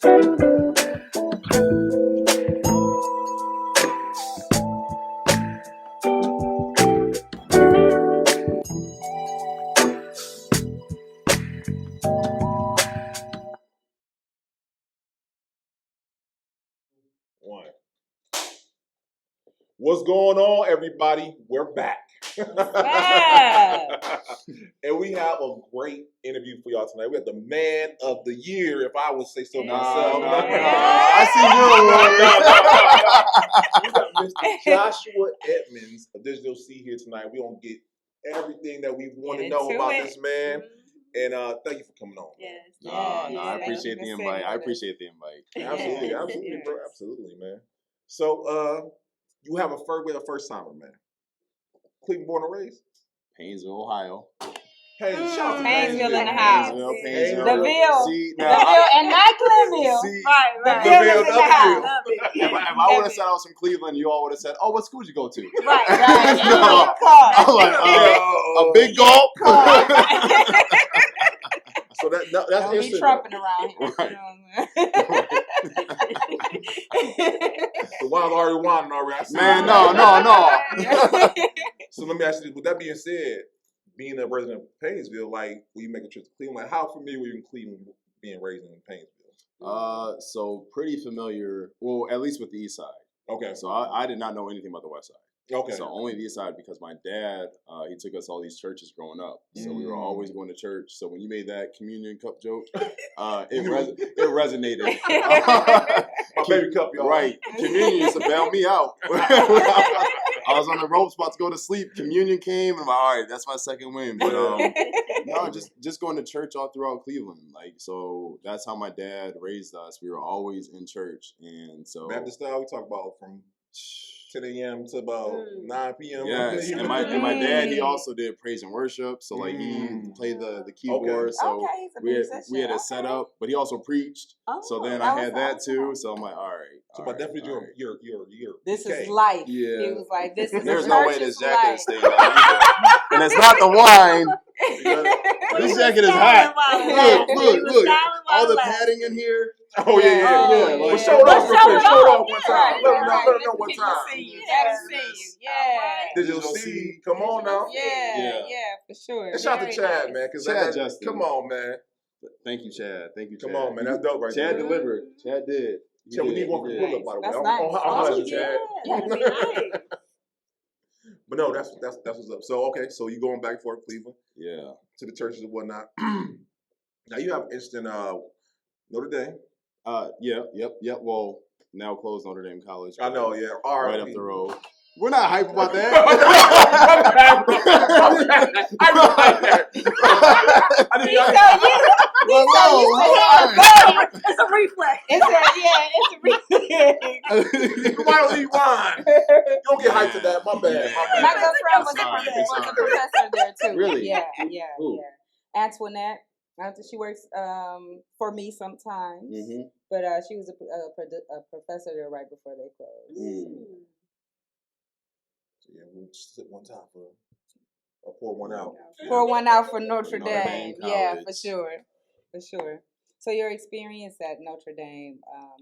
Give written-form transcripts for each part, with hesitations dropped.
One. What's going on, everybody? We're back. And we have a great interview for y'all tonight. We have the man of the year, if I would say so myself. I see you. We got Mr. Joshua Edmonds of Digital C here tonight. We're going to get everything that we want to know about this man. And thank you for coming on. Yes. No, I appreciate the invite. Absolutely, bro. Absolutely, man. So, you have a first timer, man. Cleveland born and raised? Painesville, Ohio. Painesville in the house. Painesville. The Ville. See, the Ville and not Glenville. See, The Ville is in the house. If I would have said I was from Cleveland, you all would have said, "Oh, what school did you go to?" Right. No. I was like, a big gulp. So that's don't be trumping around here. Right. The wine's already winding already. Man, no. So let me ask you this. With that being said, being a resident of Painesville, like when you make a trip to Cleveland, like, how familiar were you in Cleveland being raised in Painesville? So pretty familiar. Well, at least with the East Side. Okay. So I did not know anything about the West Side. Okay. So only the East Side because my dad, he took us all these churches growing up. So we were always going to church. So when you made that communion cup joke, it resonated. My baby cup, y'all. Right. Communion used to bail me out. I was on the ropes about to go to sleep. Communion came and I'm like, all right, that's my second win. But no, just going to church all throughout Cleveland. Like, so that's how my dad raised us. We were always in church. And so Baptist style, we talk about from 10 a.m. to about 9 p.m. Yes, and my dad, he also did praise and worship. So like he played the keyboard. So we had it set up, but he also preached. So then I had that too. So I'm like, all right. So by definition, your this is life. Yeah. He was like, this is There's no way this jacket is staying on. And it's not the wine. This jacket is hot. Look. All the padding in here. Oh yeah. Like, But show it off real quick. Show it off one time. Let them know one time. See you. Yeah. Digital C, come on now. Yeah, for sure. And shout out to Chad, man. Chad Justin. Come on, man. Thank you, Chad. Come on, man. That's dope right there. Chad delivered. Chad did. Chad, we need one for Pull Up, by the way. That's nice. I'll let you, Chad. Yeah. But no, that's what's up. So okay, so you going back and forth to Cleveland? Yeah. To the churches and whatnot. Now you have interest in Notre Dame. Yep. Well, now closed Notre Dame College. I know, yeah. Right up the road. We're not hype about that. It's a reflex. It's a reflex. You might leave wine. You don't get hyped to that. My bad. My good friend was a professor there too. Really? Yeah. Ooh. Antoinette. She works for me sometimes, but she was a professor there right before they closed. So yeah, we'll just sit one time or pour one out. Pour one out for Notre Dame. Dame Yeah, for sure. So your experience at Notre Dame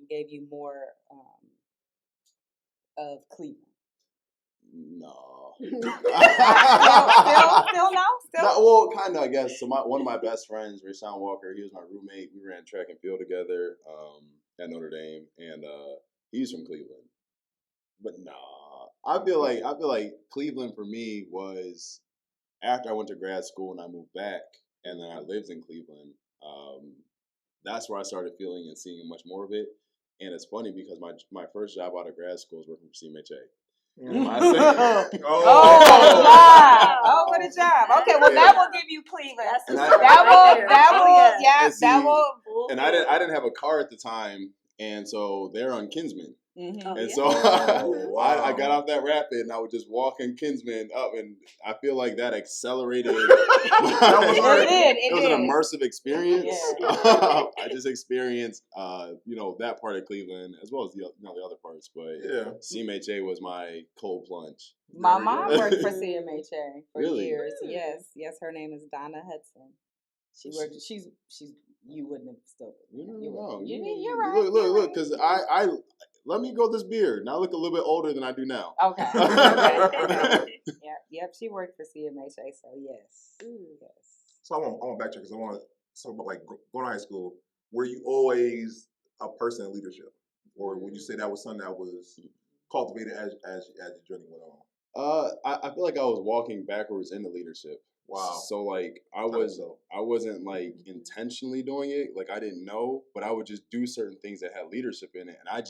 gave you more of Cleveland. No. Still no? Well, kind of, I guess. So one of my best friends, Rashawn Walker, he was my roommate. We ran track and field together at Notre Dame, and he's from Cleveland. But I feel like Cleveland for me was after I went to grad school and I moved back, and then I lived in Cleveland. That's where I started feeling and seeing much more of it. And it's funny because my first job out of grad school was working for CMHA. What a job. Okay, well that will give you Cleveland. That will. And I didn't have a car at the time, and so they're on Kinsman. And so I got off that rapid and I would just walk in Kinsman up, and I feel like that accelerated. It was an immersive experience. Yeah. I just experienced, that part of Cleveland as well as the other parts. But CMHA was my cold plunge. My mom worked for CMHA for really? years. Yes, her name is Donna Hudson. She's you wouldn't have stood with me. You're right. Look, because I let me grow this beard. Now I look a little bit older than I do now. Okay. Yep. She worked for CMHA, so yes. Yes. So I want to backtrack because I want to talk about like going to high school. Were you always a person in leadership, or would you say that was something that was cultivated as your journey went on? I feel like I was walking backwards into leadership. Wow. So like I wasn't like intentionally doing it. Like I didn't know, but I would just do certain things that had leadership in it, and I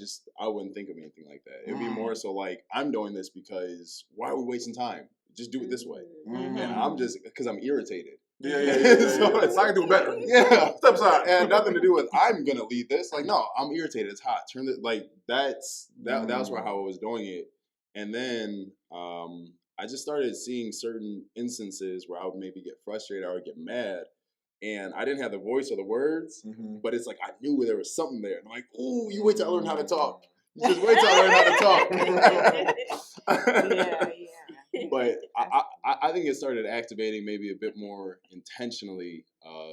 wouldn't think of anything like that. It'd be more so like I'm doing this because why are we wasting time? Just do it this way, and I'm just because I'm irritated. Yeah. So I can do better. Yeah, step aside. And nothing to do with I'm gonna lead this. Like no, I'm irritated. It's hot. Turn it like that's how I was doing it, and then I just started seeing certain instances where I would maybe get frustrated, I would get mad, and I didn't have the voice or the words, but it's like I knew there was something there. And I'm like, ooh, you wait till I learn how to talk. You just wait till I learn how to talk. Yeah. But I think it started activating maybe a bit more intentionally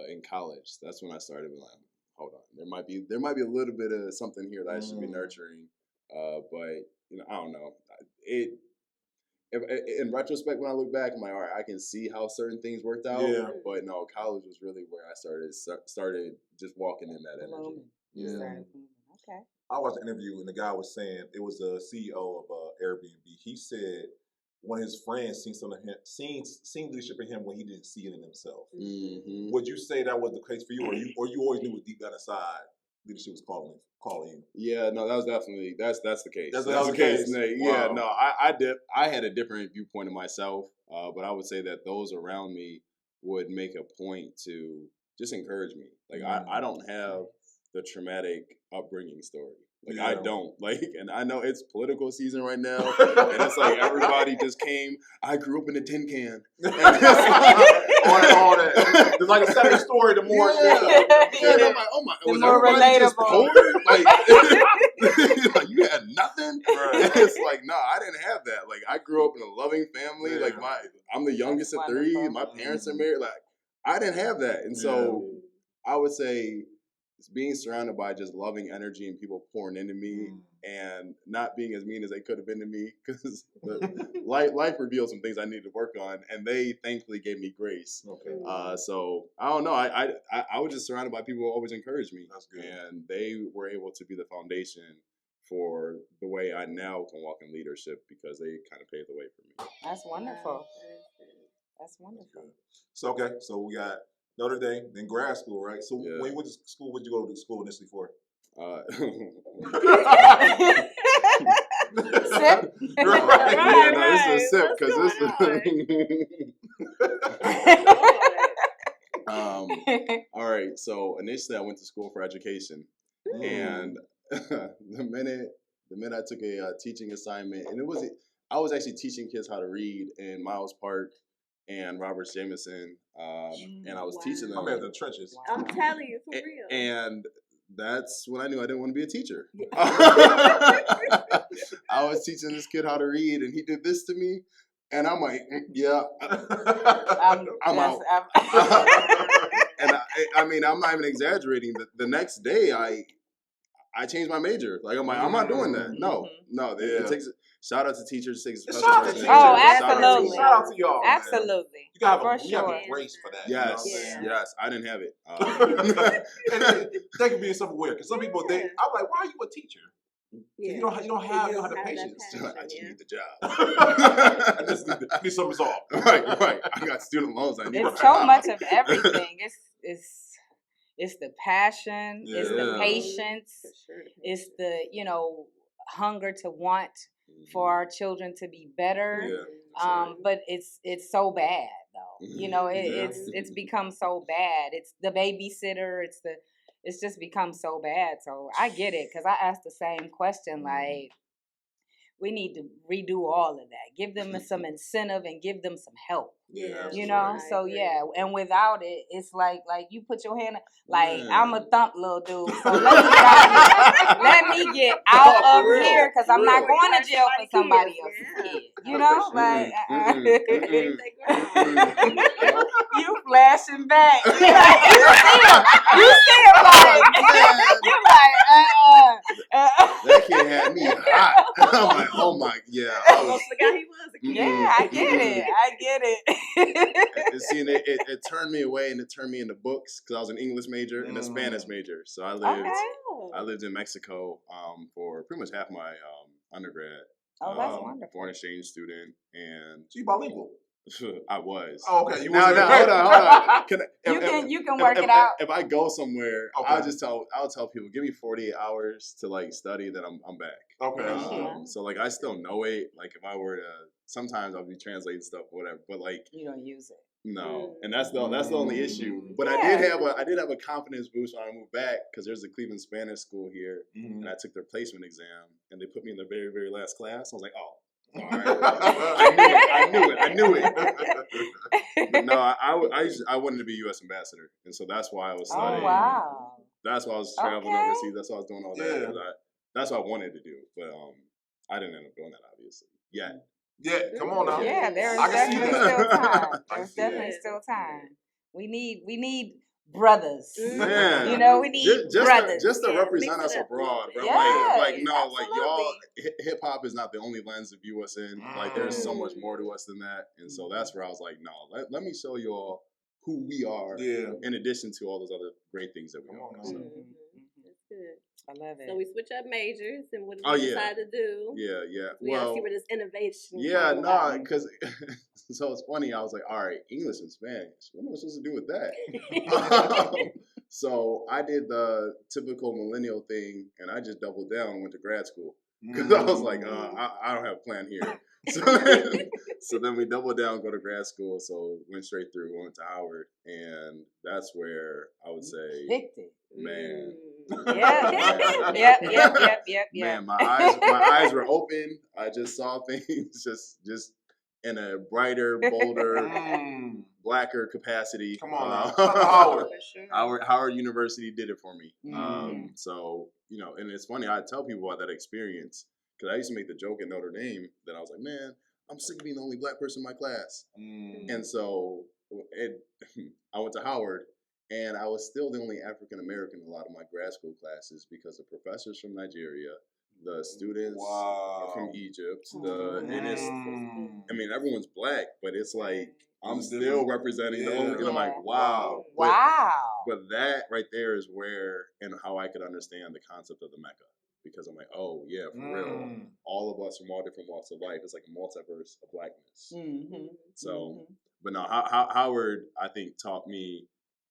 in college. That's when I started being like, hold on, there might be a little bit of something here that I should be nurturing. But I don't know. In retrospect, when I look back, I'm like, all right, I can see how certain things worked out. Yeah. But no, college was really where I started just walking in that energy. Yeah. Okay. I watched an interview and the guy was saying it was a CEO of Airbnb. He said one of his friends seen leadership in him when he didn't see it in himself. Would you say that was the case for you, or you always knew deep down inside leadership was calling you? Yeah, no, that was definitely that's the case. That's the case. Yeah, no, I had a different viewpoint of myself, but I would say that those around me would make a point to just encourage me. Like I don't have the traumatic upbringing story. Like I don't and I know it's political season right now, and it's like everybody just came. I grew up in a tin can. all that. There's like a sadder story. The more, and I'm like, oh my, was everybody just poor? Like you had nothing. Right. And it's like, no, I didn't have that. Like I grew up in a loving family. Like I'm the youngest of three. My parents are married. Like I didn't have that, and so I would say being surrounded by just loving energy and people pouring into me and not being as mean as they could have been to me, because life revealed some things I needed to work on, and they thankfully gave me grace. Okay. So I don't know. I was just surrounded by people who always encouraged me. That's good. And they were able to be the foundation for the way I now can walk in leadership, because they kind of paved the way for me. That's wonderful. That's wonderful. So we got Notre Dame, then grad school, right? So when you went to school, what did you go to school initially for? Sip. Right. No, this is a sip because this is. All right. So initially, I went to school for education, and the minute I took a teaching assignment, and I was actually teaching kids how to read in Miles Park and Robert Jameson, and I was teaching them. I'm in the trenches. I'm telling you, for real. And that's when I knew I didn't want to be a teacher. I was teaching this kid how to read, and he did this to me, and I'm like, yeah, I'm out. And I mean, I'm not even exaggerating. The next day, I changed my major. Like I'm not doing that. No. It takes. Shout out to teachers. Oh, absolutely. Shout out to y'all. Absolutely. You have a grace for that. Yes. I didn't have it. And that can be something weird, because some people I'm like, why are you a teacher? You don't have the patience. I just need the job. I just need some resolve. Right. I got student loans. I need. It's so much of everything. It's the passion. It's the patience. It's the hunger to want for our children to be better. But it's so bad though. It's become so bad. It's the babysitter. It's just become so bad. So I get it, because I asked the same question. Like, we need to redo all of that. Give them some incentive and give them some help. Yeah, you know. So and without it, it's like you put your hand. I'm a thump little dude. So let me get out of here. Let me get out of here because I'm not going to jail for somebody else's kid. You know, you flashing back. You see him like you that kid had me hot. I'm like, oh my, yeah. Almost the guy he was. Yeah, I get it. And see, it turned me away and it turned me into books because I was an English major and a Spanish major. So I lived in Mexico for pretty much half my undergrad. Oh, that's wonderful. Foreign exchange student, and so you bilingual. I was. Oh, okay. Hold on. You can work it out. If I go somewhere, I'll tell people, give me 48 hours to like study, then I'm back. Okay. So like I still know it. Like if I were to, sometimes I'll be translating stuff or whatever, but like you don't use it. No, and that's the only issue. But I did have a confidence boost when I moved back because there's a Cleveland Spanish school here, and I took their placement exam, and they put me in the very, very last class. I was like, oh. All right. I knew it. But no, I wanted to be U.S. ambassador, and so that's why I was studying. Oh, wow. That's why I was traveling overseas. That's why I was doing all that. That's what I wanted to do, but I didn't end up doing that, obviously. Yet. Yeah, come on now. Yeah, there's definitely still time. There's definitely still time. We need brothers. Yeah. You know, we need brothers. Just to represent us abroad, bro. Yeah, like y'all, hip hop is not the only lens to view us in. Like there's so much more to us than that. And so that's where I was like, no, let me show you all who we are in addition to all those other great things that we are. So. That's good. I love it. So we switch up majors, and what did you decide to do? Yeah. We gotta see where this innovation. Yeah, no, because so it's funny. I was like, all right, English and Spanish. What am I supposed to do with that? So I did the typical millennial thing, and I just doubled down and went to grad school because I was like, I don't have a plan here. So then we doubled down, go to grad school. So went straight through, went to Howard, and that's where I would say, man. Yep. Man, my eyes were open. I just saw things just in a brighter, bolder, blacker capacity. Come on now. Howard University did it for me. So, and it's funny, I tell people about that experience because I used to make the joke at Notre Dame that I was like, man, I'm sick of being the only black person in my class. And so I went to Howard. And I was still the only African American in a lot of my grad school classes because the professors from Nigeria, the students from Egypt, everyone's black, but it's like I'm still representing the only. And I'm like, wow. But that right there is where and how I could understand the concept of the Mecca. Because I'm like, oh yeah, for real. All of us from all different walks of life. It's like a multiverse of blackness. So, but no, Howard, I think, taught me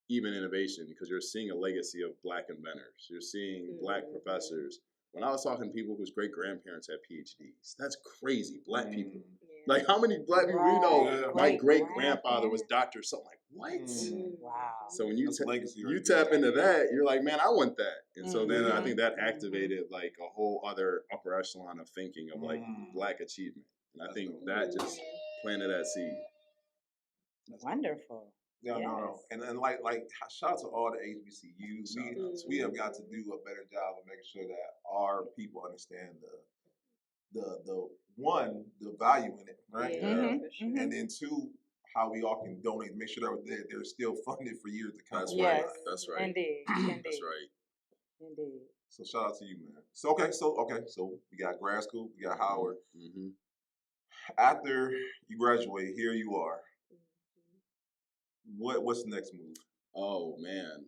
even innovation because you're seeing a legacy of black inventors. You're seeing black professors. When I was talking to people whose great grandparents had PhDs, that's crazy. Black people. Like how many black people you know? My great grandfather was Dr. something. Like what? Wow. So when you tap into that, you're like, man, I want that. And so then I think that activated like a whole other upper echelon of thinking of like black achievement. And I think that just planted that seed. Wonderful. No. And like shout out to all the HBCUs. We have got to do a better job of making sure that our people understand the one, the value in it, right? And then two, how we all can donate, make sure that they're still funded for years to come. That's right. Indeed. That's right. Indeed. So shout out to you, man. So we got grad school, we got Howard. After you graduate, here you are. What's the next move? Oh man,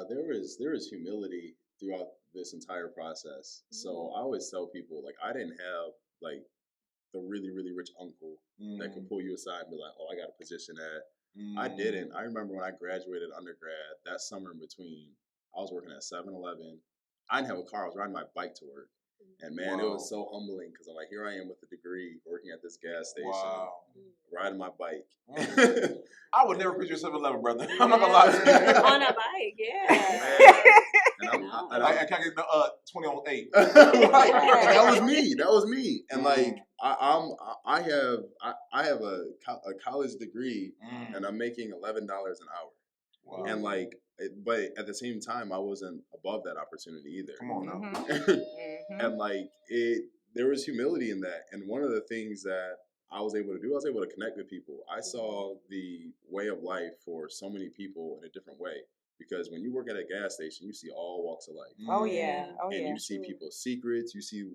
there is humility throughout this entire process. So I always tell people like I didn't have like the really really rich uncle that could pull you aside and be like, oh, I got a position at. I didn't. I remember when I graduated undergrad that summer in between, I was working at 7-Eleven. I didn't have a car. I was riding my bike to work. And man, it was so humbling because I'm like, here I am with a degree, working at this gas station, riding my bike. I would never put you 7-Eleven, brother. I'm not gonna lie to you. On a bike, yeah. And I can't get 20 on 8. Right. And that was me. And like I have a college degree, and I'm making $11 an hour. Wow. And like, but at the same time, I wasn't above that opportunity either. Come on now. And like there was humility in that. And one of the things that I was able to do, I was able to connect with people. I saw the way of life for so many people in a different way. Because when you work at a gas station, you see all walks of life. Oh yeah, and you see people's secrets. You see,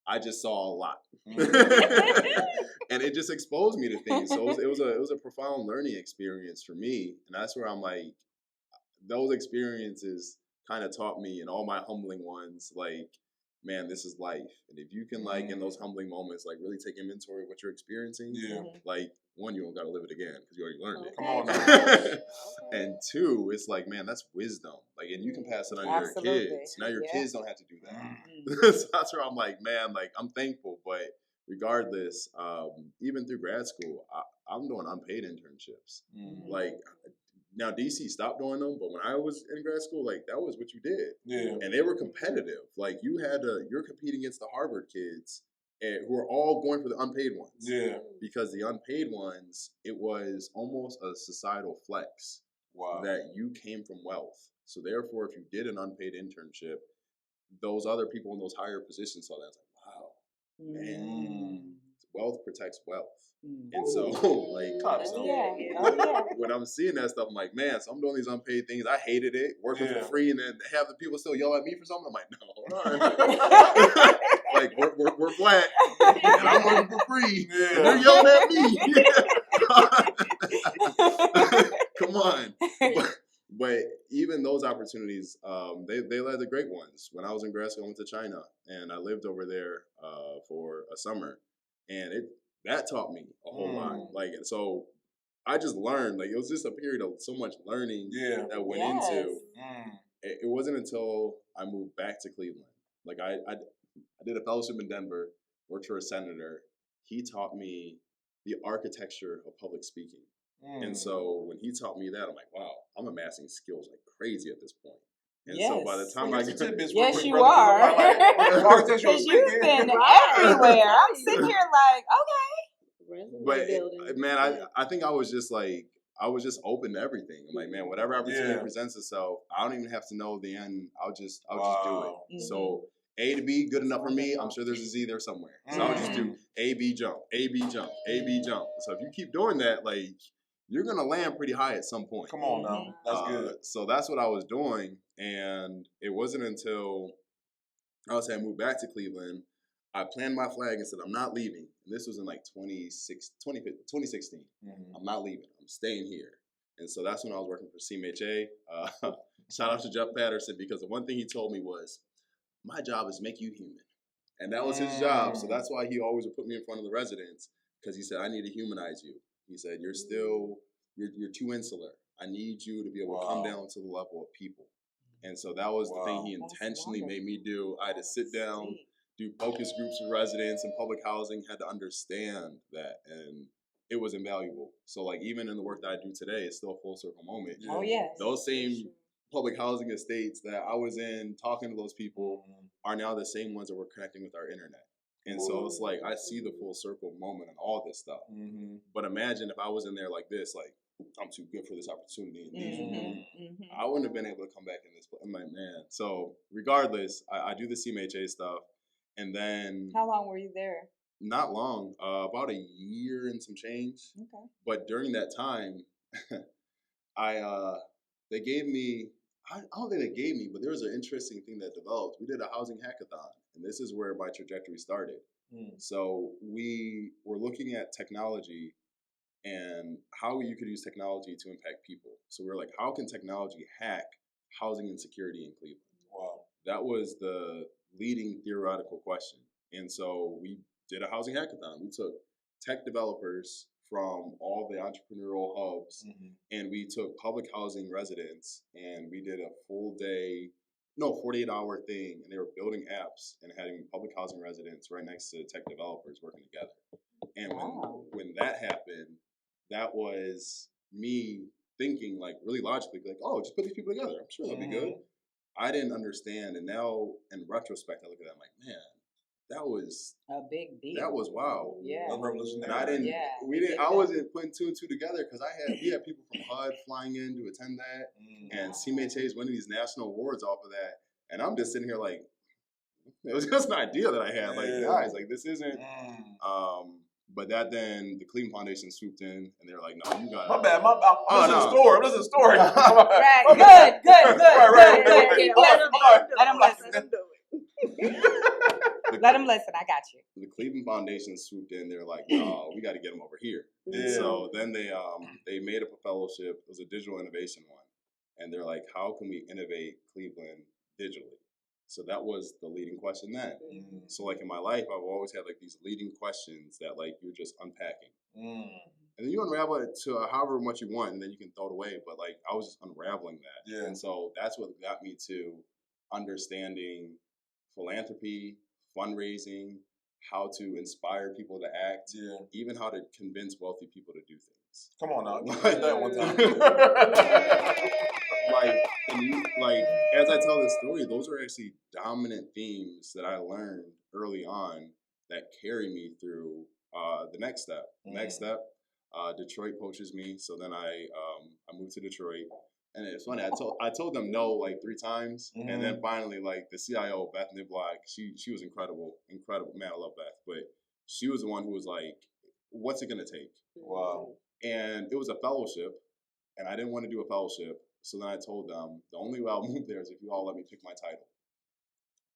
I just saw a lot, and it just exposed me to things. So it was a profound learning experience for me, and that's where I'm like, those experiences kind of taught me, and all my humbling ones, like, man, this is life. And if you can, like, in those humbling moments, like, really take inventory of what you're experiencing, like, one, you don't got to live it again because you already learned it. Come on now. And two, it's like, man, that's wisdom. Like, and you can pass it on to your kids. Now your kids don't have to do that. So that's where I'm like, man, like, I'm thankful. But regardless, even through grad school, I'm doing unpaid internships. Like, now DC stopped doing them, but when I was in grad school, like, that was what you did. Yeah. And they were competitive. Like, you're competing against the Harvard kids who are all going for the unpaid ones. Yeah. Because the unpaid ones, it was almost a societal flex. Wow. That you came from wealth. So therefore, if you did an unpaid internship, those other people in those higher positions saw that. It's like, wow, man, wealth protects wealth. And so, like, when I'm seeing that stuff, I'm like, man, so I'm doing these unpaid things. I hated it, working for free, and then have the people still yell at me for something. I'm like, no. Like, we're black, and I'm working for free, and they're yelling at me. Come on. But even those opportunities, they led to great ones. When I was in grad school, I went to China, and I lived over there for a summer, and that taught me a whole lot. Like, so I just learned. Like, it was just a period of so much learning that went into. It wasn't until I moved back to Cleveland. Like, I did a fellowship in Denver, worked for a senator. He taught me the architecture of public speaking. And so when he taught me that, I'm like, wow, I'm amassing skills like crazy at this point. And so by the time I get to this, yes, you are. Because you've been everywhere. I'm sitting here like, okay. But man, I think I was just open to everything. I'm like, man, whatever opportunity presents itself, I don't even have to know the end. I'll just do it. So A to B, good enough for me. I'm sure there's a Z there somewhere. So I'll just do A, B, jump, A, B, jump, A, B, jump. So if you keep doing that, like, you're going to land pretty high at some point. Come on now. That's good. So that's what I was doing. And it wasn't until I moved back to Cleveland, I planted my flag and said, I'm not leaving. And this was in like 2016. I'm not leaving. I'm staying here. And so that's when I was working for CMHA. Shout out to Jeff Patterson, because the one thing he told me was, my job is make you human. And that was his job. So that's why he always would put me in front of the residents, because he said, I need to humanize you. He said, you're too insular. I need you to be able to come down to the level of people. And so that was the thing he intentionally made me do. I had to sit down, do focus groups with residents in public housing, had to understand that. And it was invaluable. So like, even in the work that I do today, it's still a full circle moment. Oh, yes. Those same public housing estates that I was in, talking to those people, are now the same ones that we're connecting with our internet. And so it's like, I see the full circle moment and all this stuff. But imagine if I was in there like this, like, I'm too good for this opportunity. And I wouldn't have been able to come back in this place. I'm like, man. So regardless, I do the CMHA stuff. And then... How long were you there? Not long. About a year and some change. Okay. But during that time, they gave me... I don't think they gave me, but there was an interesting thing that developed. We did a housing hackathon, and this is where my trajectory started. So we were looking at technology and how you could use technology to impact people. So we were like, how can technology hack housing insecurity in Cleveland? Wow. That was the leading theoretical question. And so we did a housing hackathon. We took tech developers from all the entrepreneurial hubs, and we took public housing residents, and we did a 48-hour thing, and they were building apps and having public housing residents right next to tech developers working together. And when that happened, that was me thinking, like, really logically, like, oh, just put these people together. I'm sure that'll be good. I didn't understand, and now in retrospect, I look at that, I'm like, man, that was a big deal. That was wow. Yeah. That's revolutionary. And I didn't. Yeah, I wasn't putting two and two together because we had people from HUD flying in to attend that, and CMHA is winning these national awards off of that, and I'm just sitting here like, it was just an idea that I had. Like, guys, like this isn't. But then the Cleveland Foundation swooped in, and they were like, "No, you got my bad. This is a story. Right. Good. Keep listening. Let them listen. Let them listen. I got you. The Cleveland Foundation swooped in. They're like, "No, we got to get them over here." Yeah. So then they made up a fellowship. It was a digital innovation one, and they're like, "How can we innovate Cleveland digitally?" So that was the leading question then. So like in my life, I've always had like these leading questions that like you're just unpacking. And then you unravel it to however much you want, and then you can throw it away. But like I was just unraveling that. Yeah. And so that's what got me to understanding philanthropy, fundraising, how to inspire people to act, even how to convince wealthy people to do things. Come on now, that one time. like as I tell this story, those are actually dominant themes that I learned early on that carry me through the next step. Next step, Detroit poaches me, so then I moved to Detroit. And it's funny, I told them no like 3 times, and then finally like the CIO, Beth Niblock, she was incredible. Man, I love Beth, but she was the one who was like, "What's it gonna take?" Wow. And it was a fellowship, and I didn't want to do a fellowship, so then I told them the only way I'll move there is if you all let me pick my title.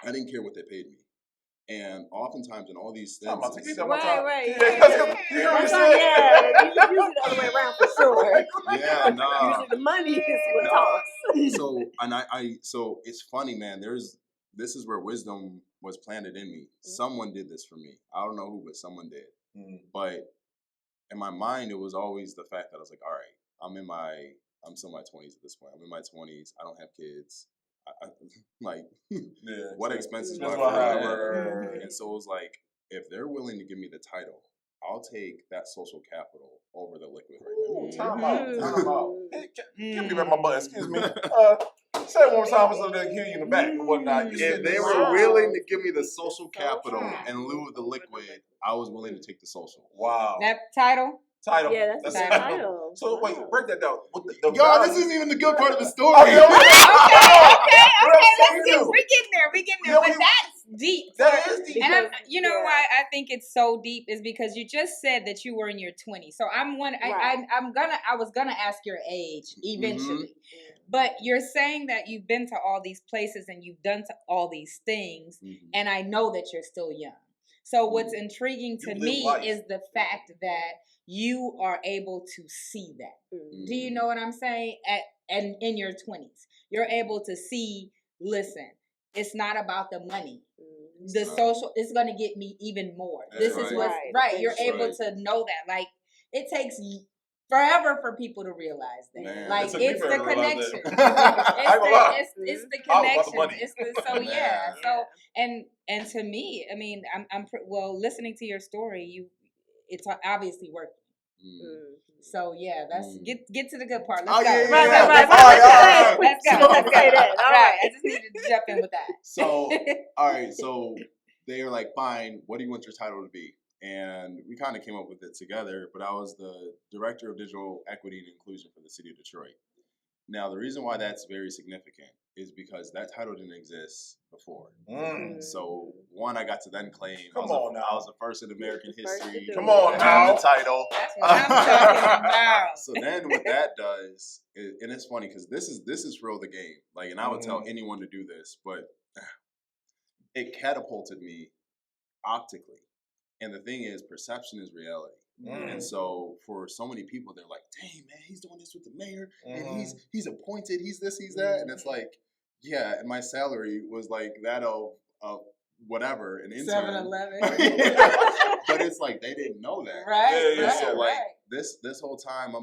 I didn't care what they paid me. And oftentimes in all these things, right. You hear what Yeah, usually the other way around for sure. Yeah, nah. Usually the money is what talks. So it's funny, man. This is where wisdom was planted in me. Someone did this for me. I don't know who, but someone did. But in my mind, it was always the fact that I was like, all right, I'm still in my 20s at this point. I'm in my 20s. I don't have kids. What expenses do I have? And so it was like, if they're willing to give me the title, I'll take that social capital over the liquid right now. Time out. Hey, give me back my button. Excuse me. Say it one more time so they can hear you in the back and whatnot. If they were willing to give me the social capital in lieu of the liquid, I was willing to take the social. Wow. That title? Yeah, that's the title. So wait, break that down. Y'all, this isn't even the good part of the story. Okay. We're getting there. But that's deep. That is deep. And why I think it's so deep is because you just said that you were in your 20s. So I was gonna ask your age eventually. But you're saying that you've been to all these places and you've done all these things, and I know that you're still young. So what's intriguing to me is the fact that you are able to see that. Do you know what I'm saying? And in your 20s, you're able to see, listen, it's not about the money. The social is going to get me even more. This is what's right. You're able to know that. Like, it takes forever for people to realize that. Man, like, it's the connection. It's the connection. So, and to me, I mean, I'm listening to your story, it's obviously working. So yeah, that's get to the good part. Let's go. Right. Let's go. All right. I just needed to jump in with that. So all right. So they were like, "Fine. What do you want your title to be?" And we kind of came up with it together. But I was the director of digital equity and inclusion for the city of Detroit. Now, the reason why that's very significant is because that title didn't exist before. So, one, I got to then claim I was the first in American history to have the title. That's what I'm talking about. So then what that does, and it's funny because this is real the game. Like, and I would tell anyone to do this, but it catapulted me optically. And the thing is, perception is reality. And so for so many people, they're like, dang, man, he's doing this with the mayor, and he's appointed, he's this, he's that. And it's like, yeah, and my salary was like that of whatever, an intern. 7-Eleven. But it's like, they didn't know that. Right. So like, this whole time I'm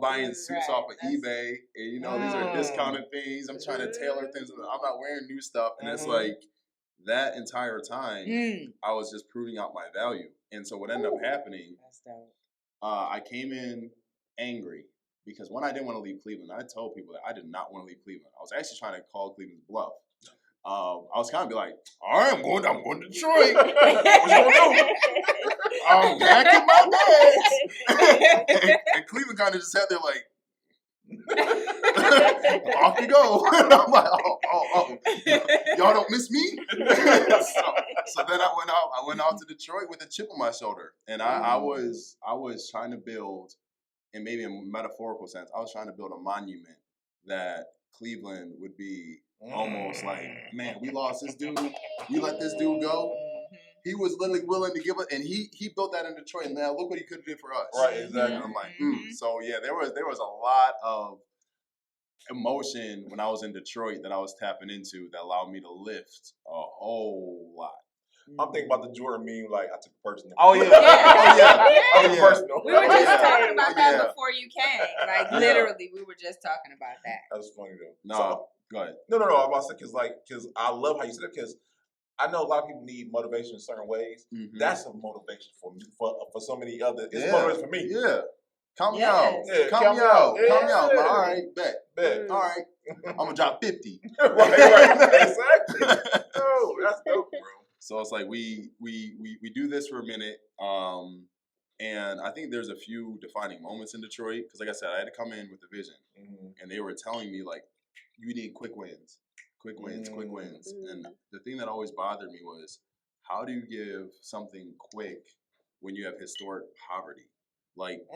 buying suits off of eBay, and these are discounted things. I'm trying to tailor things. I'm not wearing new stuff. And it's like, that entire time, I was just proving out my value. And so what ended up happening, I came in angry because when I didn't want to leave Cleveland, I told people that I did not want to leave Cleveland. I was actually trying to call Cleveland's bluff. I was kind of be like, all right, I'm going to Detroit. What you gonna do? I'm packing my bags. and Cleveland kind of just sat there like, off you go. And I'm like, oh, y'all don't miss me. so then I went out to Detroit with a chip on my shoulder, and I was trying to build, and maybe in a metaphorical sense, I was trying to build a monument that Cleveland would be almost like, man, we lost this dude. We let this dude go. He was literally willing to give it, and he built that in Detroit. And now look what he could have did for us. Right, exactly. And I'm like, So yeah, there was a lot of emotion when I was in Detroit that I was tapping into that allowed me to lift a whole lot. I'm thinking about the Jordan meme, like I took it personal. Oh yeah, I took it personal. We were just talking about that before you came. Like literally, we were just talking about that. That was funny though. No, so, go ahead. No. I'm about to say because I love how you said it, because I know a lot of people need motivation in certain ways. Mm-hmm. That's a motivation for me, for so many others. It's motivation for me. Yeah. Count me out. Yeah, count me out. Yeah. Count me out. All right, bet. All right. I'm gonna drop 50. right. Exactly. Oh, that's dope, bro. So it's like we do this for a minute, and I think there's a few defining moments in Detroit because, like I said, I had to come in with a vision, and they were telling me like, you need quick wins. And the thing that always bothered me was, how do you give something quick when you have historic poverty? Like,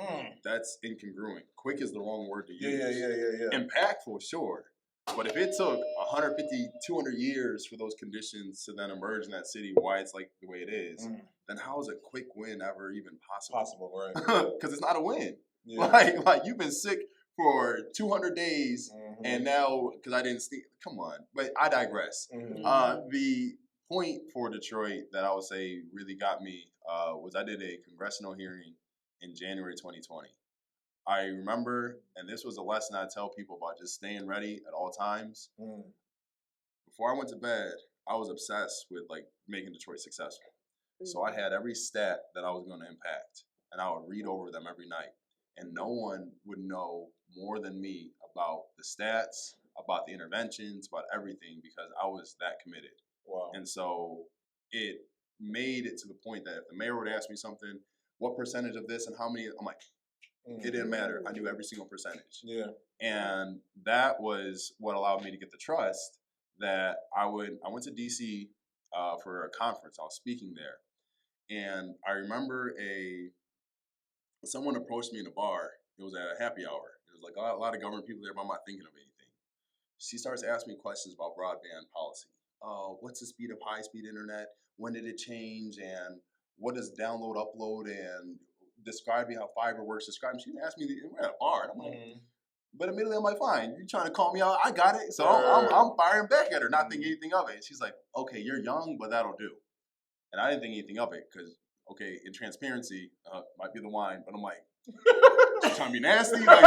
that's incongruent. Quick is the wrong word to use. Yeah. Impactful, sure. But if it took 150, 200 years for those conditions to then emerge in that city, why it's like the way it is, then how is a quick win ever even possible? Possible, right. Because it's not a win. Yeah. Like you've been sick for 200 days, and now, because I didn't sleep, come on. But I digress. The point for Detroit that I would say really got me was I did a congressional hearing in January 2020. I remember, and this was a lesson I tell people about just staying ready at all times. Before I went to bed, I was obsessed with like making Detroit successful. So I had every stat that I was going to impact, and I would read over them every night. And no one would know more than me about the stats, about the interventions, about everything, because I was that committed. Wow. And so it made it to the point that if the mayor would ask me something, what percentage of this and how many, I'm like, it didn't matter. I knew every single percentage. Yeah. And that was what allowed me to get the trust that I went to DC for a conference. I was speaking there. And I remember someone approached me in a bar. It was at a happy hour. It was like a lot of government people there, but I'm not thinking of anything. She starts asking me questions about broadband policy. What's the speed of high-speed internet? When did it change? And what is download, upload? And describe me how fiber works. Describe me. She asked me, we're at a bar. And I'm like, but immediately I'm like, fine, you're trying to call me out. I got it. So I'm firing back at her, not thinking anything of it. And she's like, okay, you're young, but that'll do. And I didn't think anything of it because, okay, in transparency, might be the wine, but I'm like, she's trying to be nasty. Like,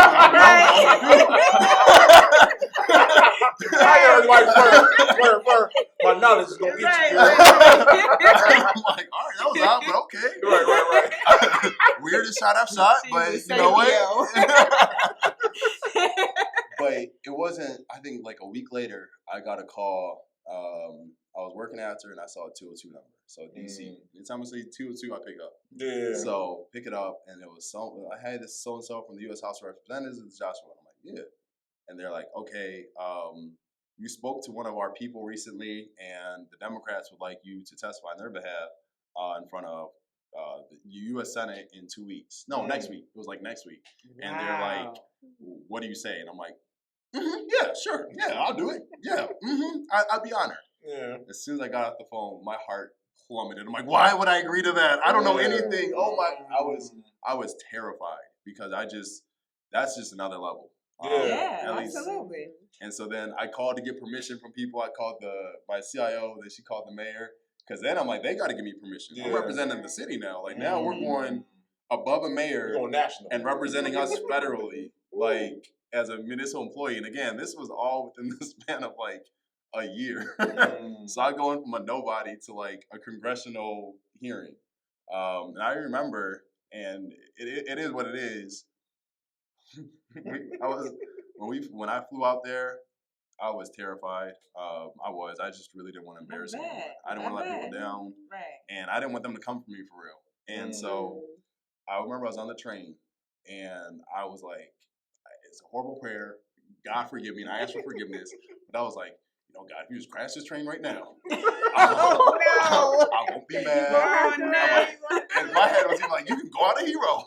my knowledge is going to get you. I'm like, all right, that was loud, but okay. Right. Weirdest shot I've shot, but you know what? But it wasn't, I think like a week later, I got a call. I was working after and I saw a 202 number. So DC. Anytime I say 202, I pick up. Yeah. So pick it up and it was I had this so-and-so from the U.S. House of Representatives. It's Joshua. I'm like, yeah. And they're like, okay, you spoke to one of our people recently and the Democrats would like you to testify on their behalf in front of the U.S. Senate in 2 weeks. No, next week. It was like next week. Wow. And they're like, what do you say? And I'm like, yeah, sure. Yeah, I'll do it. Yeah, I'd be honored. Yeah. As soon as I got off the phone, my heart plummeted. I'm like, why would I agree to that? I don't know anything. Oh my! I was terrified because that's just another level. Yeah, absolutely. And so then I called to get permission from people. I called my CIO. Then she called the mayor. Because then I'm like, they got to give me permission. I'm representing the city now. Like now we're going above a mayor and representing us federally, like as a municipal employee. And again, this was all within the span of like a year. So I go in from a nobody to like a congressional hearing. And I remember, and it is what it is. When I flew out there, I was terrified. I just really didn't want to embarrass anyone. I didn't want to let people down. Right. And I didn't want them to come for me for real. And so I remember I was on the train and I was like, it's a horrible prayer. God forgive me. And I asked for forgiveness. But I was like, God, if you just crash this train right now, I won't be mad. Oh, no. Like, and my head was even like, you can go out a hero.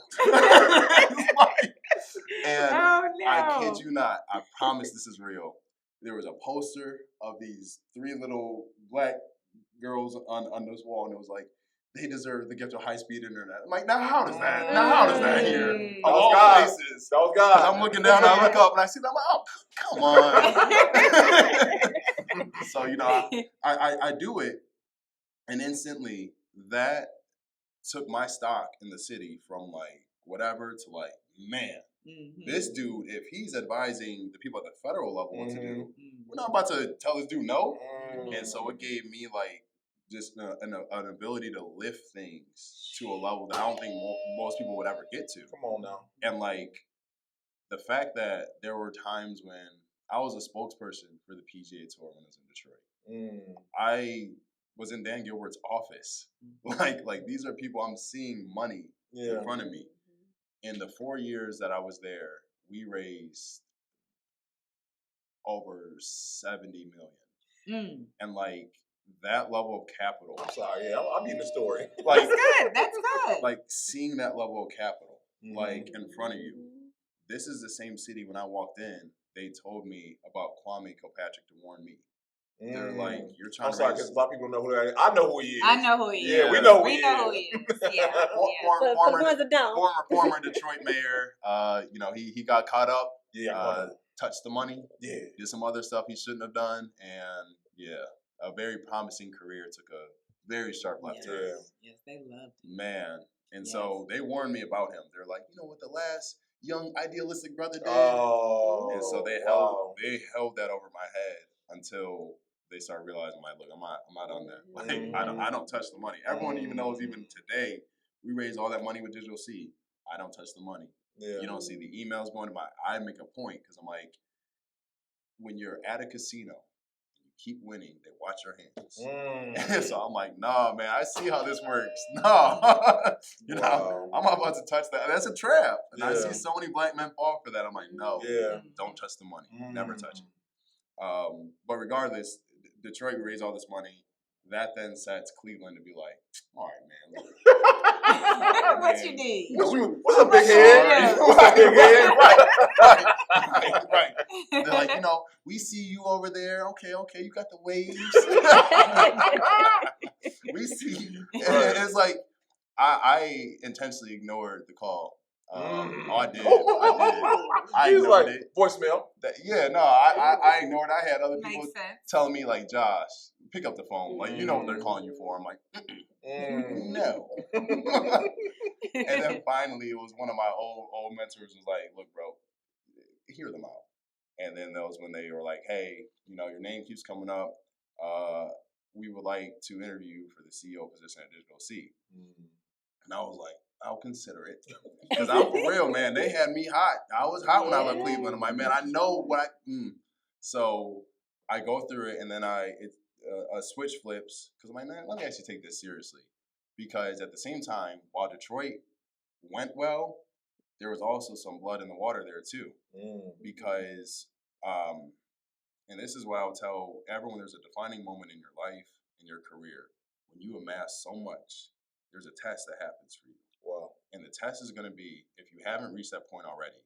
And I kid you not, I promise this is real. There was a poster of these 3 little black girls on this wall, and it was like, they deserve the gift of high-speed internet. I'm like, now how does that here? Of all places. That was God. I'm looking down, I look up, and I see them. I'm like, oh, come on. So, I do it, and instantly, that took my stock in the city from, like, whatever to, like, man, this dude, if he's advising the people at the federal level what to do, we're not about to tell this dude no. And so it gave me, like, just an ability to lift things to a level that I don't think most people would ever get to. Come on now. And, like, the fact that there were times when I was a spokesperson for the PGA Tour when I was in Detroit. I was in Dan Gilbert's office. Like these are people I'm seeing money in front of me. In the 4 years that I was there, we raised over $70 million. And, like, that level of capital. I'm sorry, I'm getting the story. Like, That's good. Like, seeing that level of capital, like, in front of you. This is the same city when I walked in, they told me about Kwame Kilpatrick to warn me. They're like, you're trying I'm sorry, because a lot of people know who that is. I know who he is. I know who he is. Yeah, we know who he is. Yeah. Former Detroit mayor, he got caught up, touched the money, did some other stuff he shouldn't have done, and a very promising career took a very sharp left turn. Yes, they loved him. Man. And so they warned me about him. They're like, what the last young idealistic brother did? And so they held that over my head until they start realizing, like, look, I'm not on that. Like, I don't touch the money. Everyone even knows, even today, we raise all that money with Digital Seed. I don't touch the money. You don't see the emails going to I make a point because I'm like, when you're at a casino, you keep winning, they watch your hands. And so I'm like, nah, man, I see how this works. No, I'm not about to touch that. That's a trap. And I see so many black men fall for that. I'm like, no, don't touch the money. Never touch it. But regardless, Detroit raised all this money. That then sets Cleveland to be like, all right, man. Look, what you need? What's a big head? What's a big head? Right. They're like, we see you over there. Okay, you got the waves. We see you. And it's like, I intentionally ignored the call. I did. I ignored it. Voicemail. I ignored it. I had other people telling me, like, Josh, pick up the phone. Like, you know what they're calling you for. I'm like, no. And then finally, it was one of my old mentors was like, look, bro, hear them out. And then that was when they were like, hey, your name keeps coming up. We would like to interview you for the CEO position at Digital Seed. And I was like, I'll consider it. Because I'm for real, man. They had me hot. I was hot when I left Cleveland. I'm like, man, I know what So I go through it, and then a switch flips. Because I'm like, man, let me actually take this seriously. Because at the same time, while Detroit went well, there was also some blood in the water there too. Because, and this is what I'll tell everyone, there's a defining moment in your life, in your career. When you amass so much, there's a test that happens for you. Wow. And the test is going to be, if you haven't reached that point already,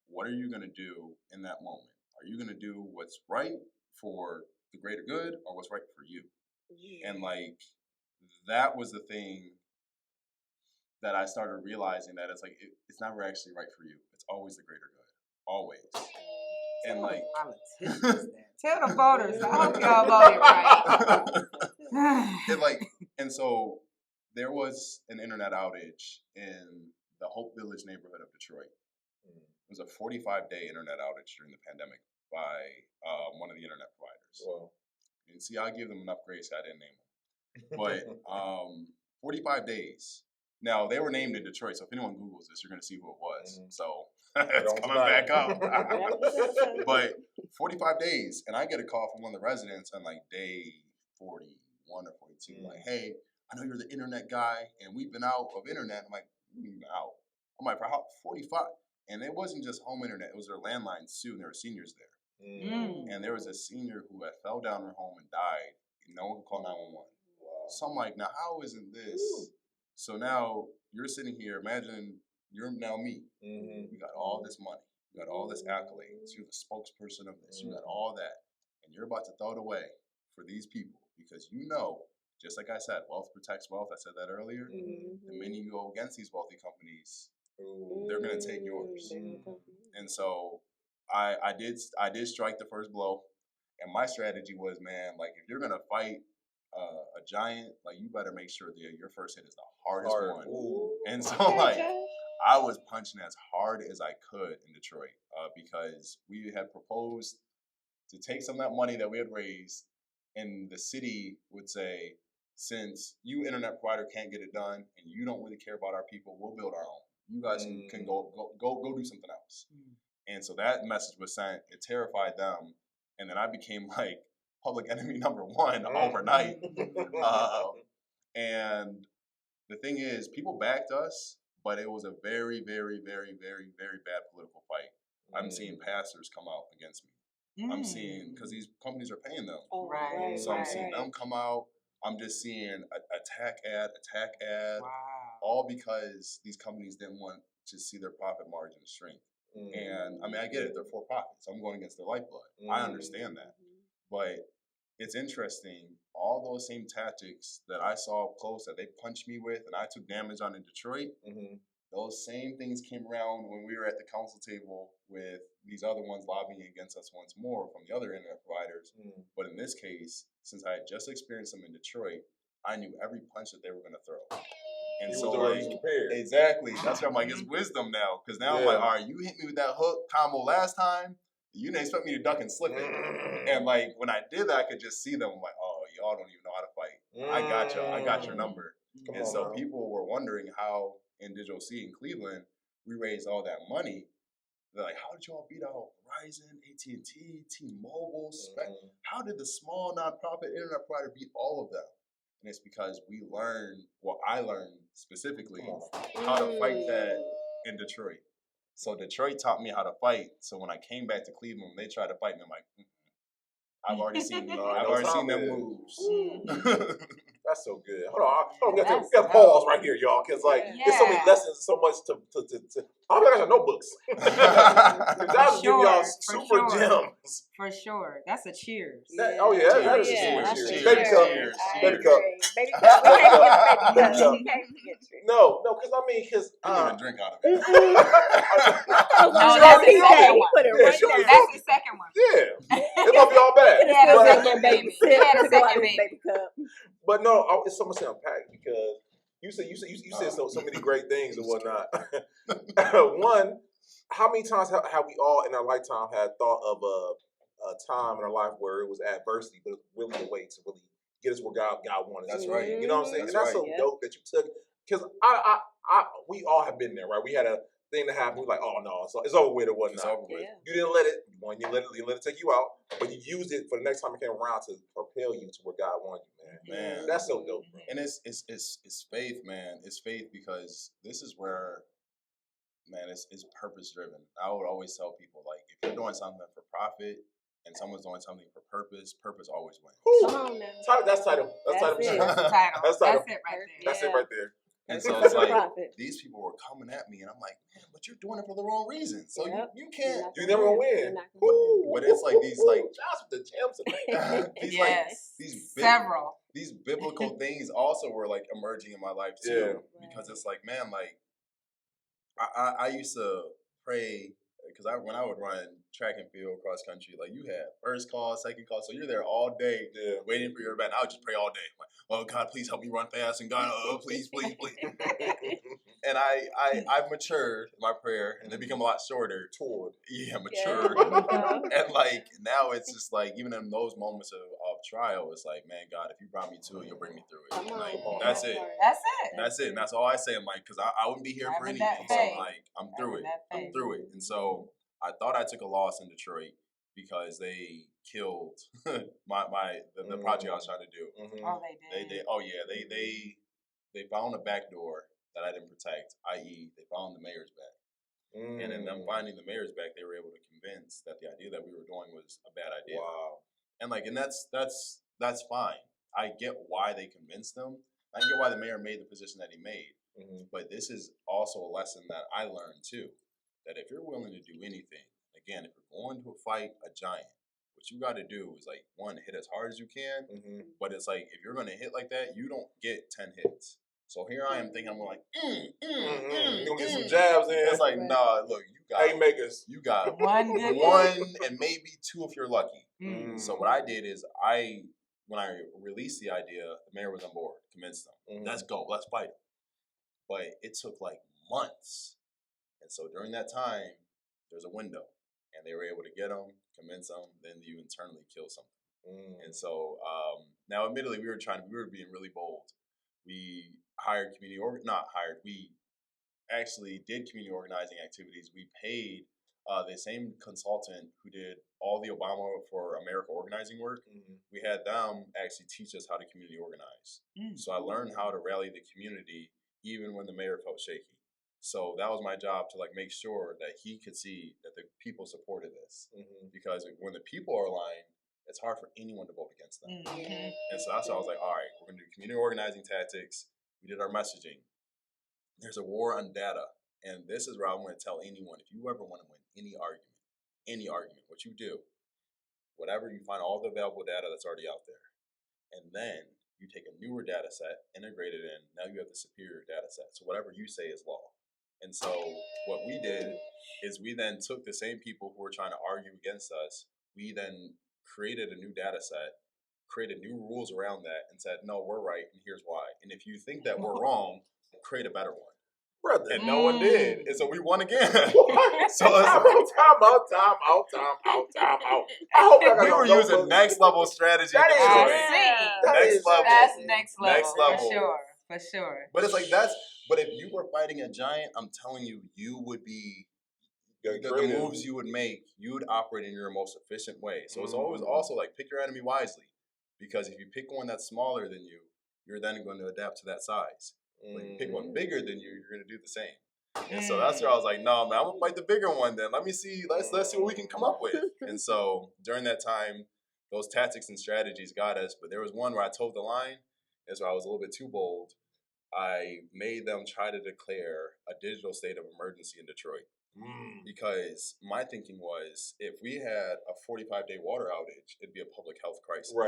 what are you going to do in that moment? Are you going to do what's right for the greater good or what's right for you? And, like, that was the thing that I started realizing that it's like, it's never actually right for you. It's always the greater good. Always. And, like, tell the voters, I hope y'all voted right. And so there was an internet outage in the Hope Village neighborhood of Detroit. It was a 45-day internet outage during the pandemic by one of the internet providers. Wow. And see, I give them enough grace. I didn't name them. But 45 days. Now, they were named in Detroit, so if anyone Googles this, you're going to see who it was. Mhm. So it's coming back up. But 45 days, and I get a call from one of the residents on like day 41 or 42. Like, hey, I know you're the internet guy, and we've been out of internet. I'm like, out. I'm like, for how 45? And it wasn't just home internet, it was their landlines too, and there were seniors there. And there was a senior who had fell down her home and died, and no one could call 911. Wow. So I'm like, now how isn't this? So now you're sitting here, imagine you're now me. You got all this money, you got all this accolades, you're the spokesperson of this, you got all that, and you're about to throw it away for these people because you know, just like I said, wealth protects wealth. I said that earlier. The minute you go against these wealthy companies, they're gonna take yours. And so I did strike the first blow, and my strategy was, man, like if you're gonna fight a giant, like you better make sure that your first hit is the hardest one. And so like I was punching as hard as I could in Detroit because we had proposed to take some of that money that we had raised, and the city would say, since you internet provider can't get it done and you don't really care about our people, we'll build our own. You guys can go do something else. And so that message was sent. It terrified them, and then I became like public enemy number one overnight. And the thing is, people backed us, but it was a very, very, very, very, very bad political fight. I'm seeing pastors come out against me. I'm seeing, because these companies are paying them. So I'm seeing them come out. I'm just seeing attack ad, all because these companies didn't want to see their profit margins shrink. And I mean, I get it, they're for profit, so I'm going against their lifeblood. I understand that. But it's interesting, all those same tactics that I saw up close that they punched me with and I took damage on in Detroit, those same things came around when we were at the council table with these other ones lobbying against us once more from the other internet providers. But in this case, since I had just experienced them in Detroit, I knew every punch that they were going to throw. And so, like, exactly, that's why I'm like, it's wisdom now. Because now I'm like, all right, you hit me with that hook combo last time, you didn't expect me to duck and slip it. And like, when I did that, I could just see them. I'm like, oh, y'all don't even know how to fight. I got y'all. I got your number. And so people were wondering how in Digital C in Cleveland, we raised all that money. They're like, how did y'all beat out Verizon, AT&T, T-Mobile, Spectrum? How did the small nonprofit internet provider beat all of them? And it's because we learned, well, I learned specifically how to fight that in Detroit. So Detroit taught me how to fight. So when I came back to Cleveland, they tried to fight me. I'm like, I've already seen them moves. That's so good. Hold on, we got pause right here, y'all, because like there's so many lessons, so much to I hope you guys have notebooks. Y'all give y'all super gems. For sure. That's a cheers. That is a cheers. Baby cup. No, because I mean, because I didn't even drink out of it. That's the second one. Yeah, it must be all bad. Had a second baby cup. But no, it's so much to unpack because you said so many great things and whatnot. One, how many times have we all in our lifetime had thought of a time in our life where it was adversity, but it was really a way to really get us where God wanted us. That's right. You know what I'm saying? That's and that's so dope that you took. Because we all have been there, right? We had a thing that happened. We were like, oh no, it's over with or whatnot. You didn't let it. When you let it take you out, but you used it for the next time it came around to propel you to where God wanted you, man. That's so dope, bro. And it's faith, man. It's faith because this is where, man, it's purpose driven. I would always tell people, like, if you're doing something for profit and someone's doing something for purpose always wins. Come on now. That's title. That's title. That's it right there. And so it's like, these people were coming at me, and I'm like, man, but you're doing it for the wrong reason. So you can't. You never gonna win. But it's like these, like, Josh with the gems. These biblical things also were like emerging in my life too, because it's like, man, like I used to pray because when I would run track and field, cross country, like you had first call, second call, so you're there all day waiting for your event. I would just pray all day, like, oh God, please help me run fast, and God, please. And I've matured in my prayer, and they become a lot shorter. Matured. And like now it's just like even in those moments of trial, it's like, man, God, if you brought me to it, you'll bring me through it. Come on. Like, Come on. that's it. That's it. That's it. And that's all I say. I'm like, because I wouldn't be here for Having that anything. So I'm faith. like, I'm through it. Having that I'm faith. through it. And so I thought I took a loss in Detroit because they killed the project I was trying to do. Oh, they did. They found a back door that I didn't protect, i.e., they found the mayor's back. And in them finding the mayor's back, they were able to convince that the idea that we were doing was a bad idea. Wow. And that's fine. I get why they convinced them. I get why the mayor made the position that he made. But this is also a lesson that I learned too, that if you're willing to do anything, again, if you're going to fight a giant, what you got to do is like, one, hit as hard as you can. But it's like, if you're going to hit like that, you don't get 10 hits. So here I am thinking, I'm like, you gonna get some jabs in. It's like, nah, look, you got haymakers. You got one and maybe two if you're lucky. So what I did is when I released the idea, the mayor was on board, convinced them. Let's go, let's fight him. But it took like months. And so during that time, there's a window. And they were able to get them, convince them, then you internally kill something. And so now admittedly we were being really bold. We hired we actually did community organizing activities. We paid the same consultant who did all the Obama for America organizing work. We had them actually teach us how to community organize. So I learned how to rally the community even when the mayor felt shaky. So that was my job to like make sure that he could see that the people supported this. Because when the people are aligned, it's hard for anyone to vote against them. And so that's why I was like, all right, we're going to do community organizing tactics. We did our messaging. There's a war on data. And this is where I'm going to tell anyone, if you ever want to win any argument, what you do, whatever, you find all the available data that's already out there. And then you take a newer data set, integrate it in. Now you have the superior data set. So whatever you say is law. And so what we did is we then took the same people who were trying to argue against us. We then created a new data set, created new rules around that, and said, no, we're right, and here's why. And if you think that we're wrong, create a better one. Brother, and no one did. And so we won again. So time out. I hope I got we were using next level strategy. That is next level. That's next level. Next level. For sure. But it's like but if you were fighting a giant, I'm telling you, you would be the moves you would make, you would operate in your most efficient way. So it's always also like pick your enemy wisely. Because if you pick one that's smaller than you, you're then going to adapt to that size. When you pick one bigger than you, you're going to do the same. And so that's where I was like, no, man, I'm going to fight the bigger one then. Let me see, let's see what we can come up with. And so during that time, those tactics and strategies got us. But there was one where I told the line, and so I was a little bit too bold. I made them try to declare a digital state of emergency in Detroit. Because my thinking was, if we had a 45-day water outage, it'd be a public health crisis. Right.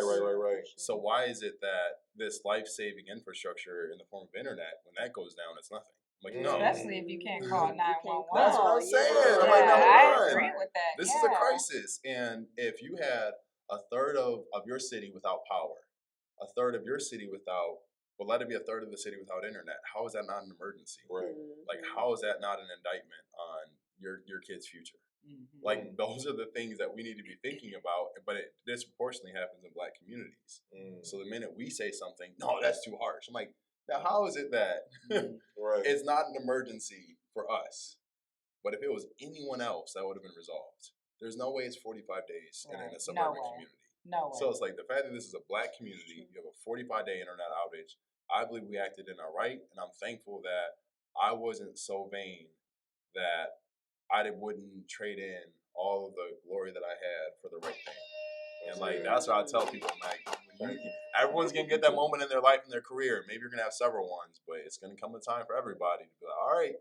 So why is it that this life-saving infrastructure in the form of internet, when that goes down, it's nothing? I'm like, no. Especially if you can't call 911. That's what I'm saying. I'm like, no, I agree with that. This is a crisis. And if you had a third of your city without power, a third of your city without, well, let it be a third of the city without internet, how is that not an emergency? Right. Like, how is that not an indictment on your kid's future? Like, those are the things that we need to be thinking about, but it disproportionately happens in Black communities. So the minute we say something, no, that's too harsh. I'm like, now how is it that it's not an emergency for us, but if it was anyone else, that would have been resolved. There's no way it's 45 days in a suburban community. No way. So it's like the fact that this is a Black community, you have a 45-day internet outage, I believe we acted in our right, and I'm thankful that I wasn't so vain that I wouldn't trade in all of the glory that I had for the right thing. And like that's what I tell people, like everyone's gonna get that moment in their life and their career. Maybe you're gonna have several ones, but it's gonna come a time for everybody to be like, all right,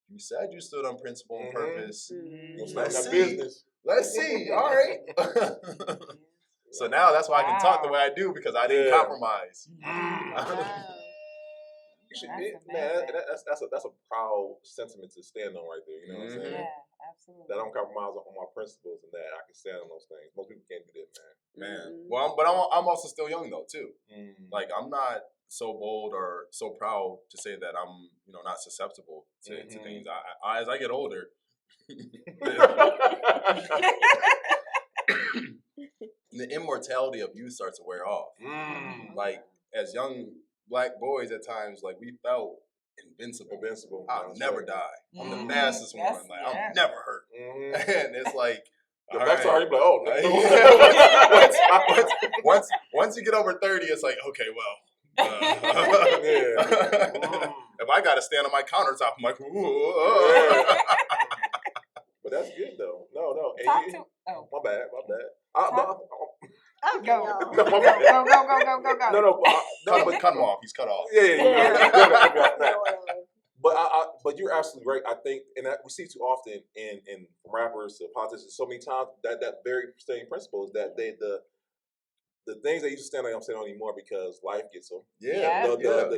you said you stood on principle and purpose. Let's see. Let's see. All right. So now that's why I can talk the way I do, because I didn't compromise. You should be, man. That's a proud sentiment to stand on right there. You know what I'm saying? Yeah, absolutely. That I don't compromise on my principles, and that I can stand on those things. Most people can't do that, man. Well, I'm also still young though too. Like I'm not so bold or so proud to say that I'm not susceptible to things. I as I get older. the immortality of youth starts to wear off. Like as young black boys, at times, like we felt invincible. I'll never die. I'm the fastest one. Like I'm never hurt. And it's like. The backside, like, oh, once you get over 30, it's like, okay, well, if I got to stand on my countertop, I'm like, but that's good though. No. And my bad. Go. No, but cut him off. He's cut off. Yeah. But you're absolutely right. I think, and we see too often in rappers, politicians, so many times that very same principle is that the things they used to stand on, don't stand on anymore because life gets them. The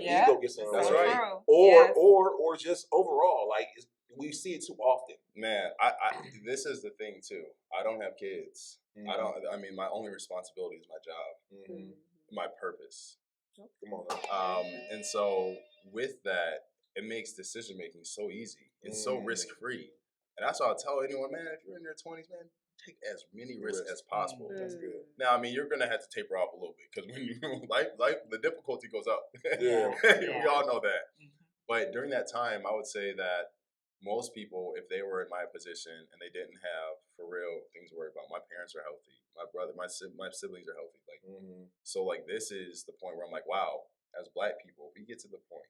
ego gets them. That's right. Or just overall, like we see it too often. Man, I this is the thing too. I don't have kids. I mean, my only responsibility is my job, my purpose. Come on. And so with that, it makes decision making so easy. It's so risk free, and that's why I'll tell anyone, man, if you're in your 20s, man, take as many risks as possible. That's good. Now, I mean, you're gonna have to taper off a little bit because when you life, the difficulty goes up. We all know that. But during that time, I would say that most people, if they were in my position and they didn't have for real things to worry about, my parents are healthy, my brother, my siblings are healthy. Like, so like this is the point where I'm like, wow, as Black people, we get to the point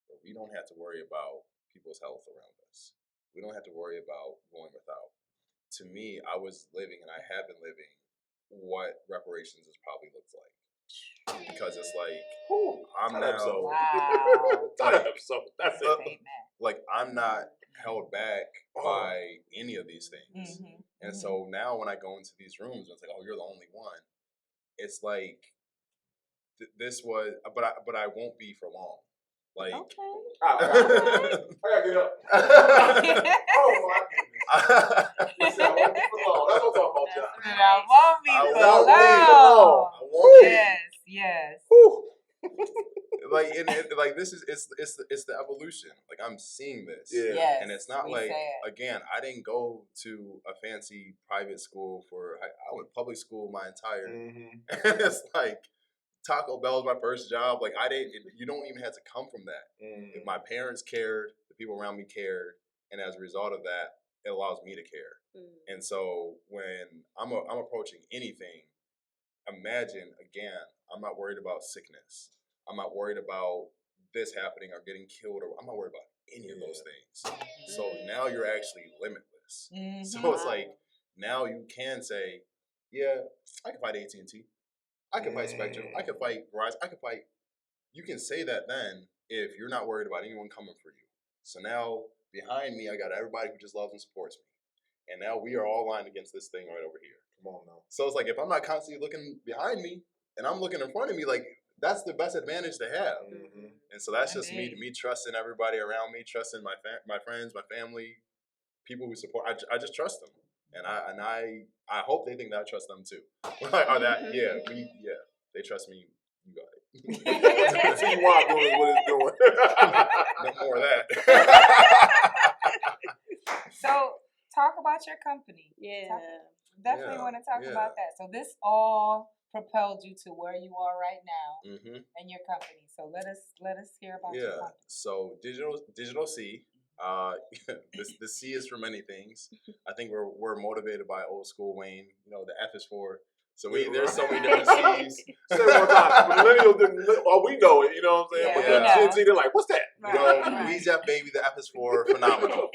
where we don't have to worry about people's health around us. We don't have to worry about going without. To me, I was living and I have been living what reparations has probably looked like. Because it's like, I'm now, that's it. like I'm not held back by any of these things. And so now when I go into these rooms, it's like, oh, you're the only one. It's like, this was, but I won't be for long. Like, I gotta get up. Oh my goodness. I won't be for long. That's what I'm talking about, John. I won't be for long. Yes. Like, like this is it's the evolution. Like I'm seeing this. Yes, and it's not like, again, I didn't go to a fancy private school I went public school my entire. And it's like. Taco Bell was my first job. Like you don't even have to come from that. If my parents cared, the people around me cared, and as a result of that, it allows me to care. And so when I'm approaching anything, imagine again, I'm not worried about sickness. I'm not worried about this happening or getting killed, or I'm not worried about any of those things. So now you're actually limitless. So it's like now you can say, yeah, I can fight AT&T. I can fight Spectrum. I can fight Verizon. I can fight. You can say that then if you're not worried about anyone coming for you. So now behind me, I got everybody who just loves and supports me. And now we are all lined against this thing right over here. Come on now. So it's like if I'm not constantly looking behind me and I'm looking in front of me, like that's the best advantage to have. And so that's just me trusting everybody around me, trusting my friends, my family, people who support. I just trust them. And I hope they think that I trust them too. Or that, they trust me. You got it. See why doing what it's doing. No more of that. So, talk about your company. Definitely want to talk about that. So, this all propelled you to where you are right now in your company. So, let us hear about your company. So, Digital C. The C is for many things. I think we're motivated by old school Wayne. You know, the F is for. So there's so many different C's. Say it one time. Millennials we know it. You know what I'm saying? But Gen Z, they're like, "What's that?" You know, we Jeff baby. The F is for phenomenal.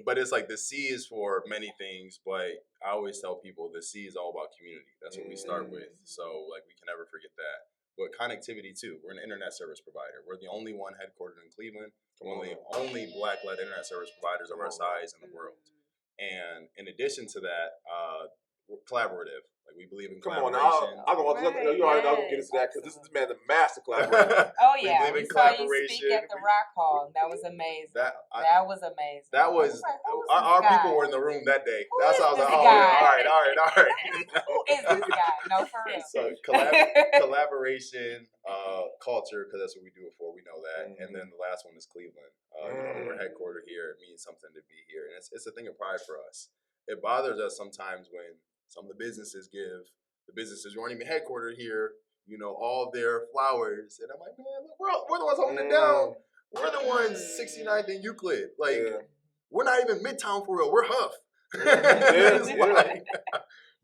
But it's like the C is for many things. But I always tell people the C is all about community. That's what we start with. So like we can never forget that. But connectivity too. We're an internet service provider. We're the only one headquartered in Cleveland. We're one of the only Black-led internet service providers of our size in the world. And in addition to that, we're collaborative. Like we believe in collaboration. Come on, you already know I'm gonna get into that because this man the master collaborator. We saw you speak at the Rock Hall. That was amazing. That was amazing. That was our people were in the room that day. That's how I was like, all right. Who is this guy? No, for real. So collaboration, culture, because that's what we do it for. We know that. And then the last one is Cleveland. We're headquartered here. It means something to be here, and it's a thing of pride for us. it bothers us sometimes when some of the businesses who aren't even headquartered here, all their flowers. And I'm like, man, look, we're the ones holding it down. We're the ones 69th and Euclid. Like, we're not even Midtown for real. We're Huff.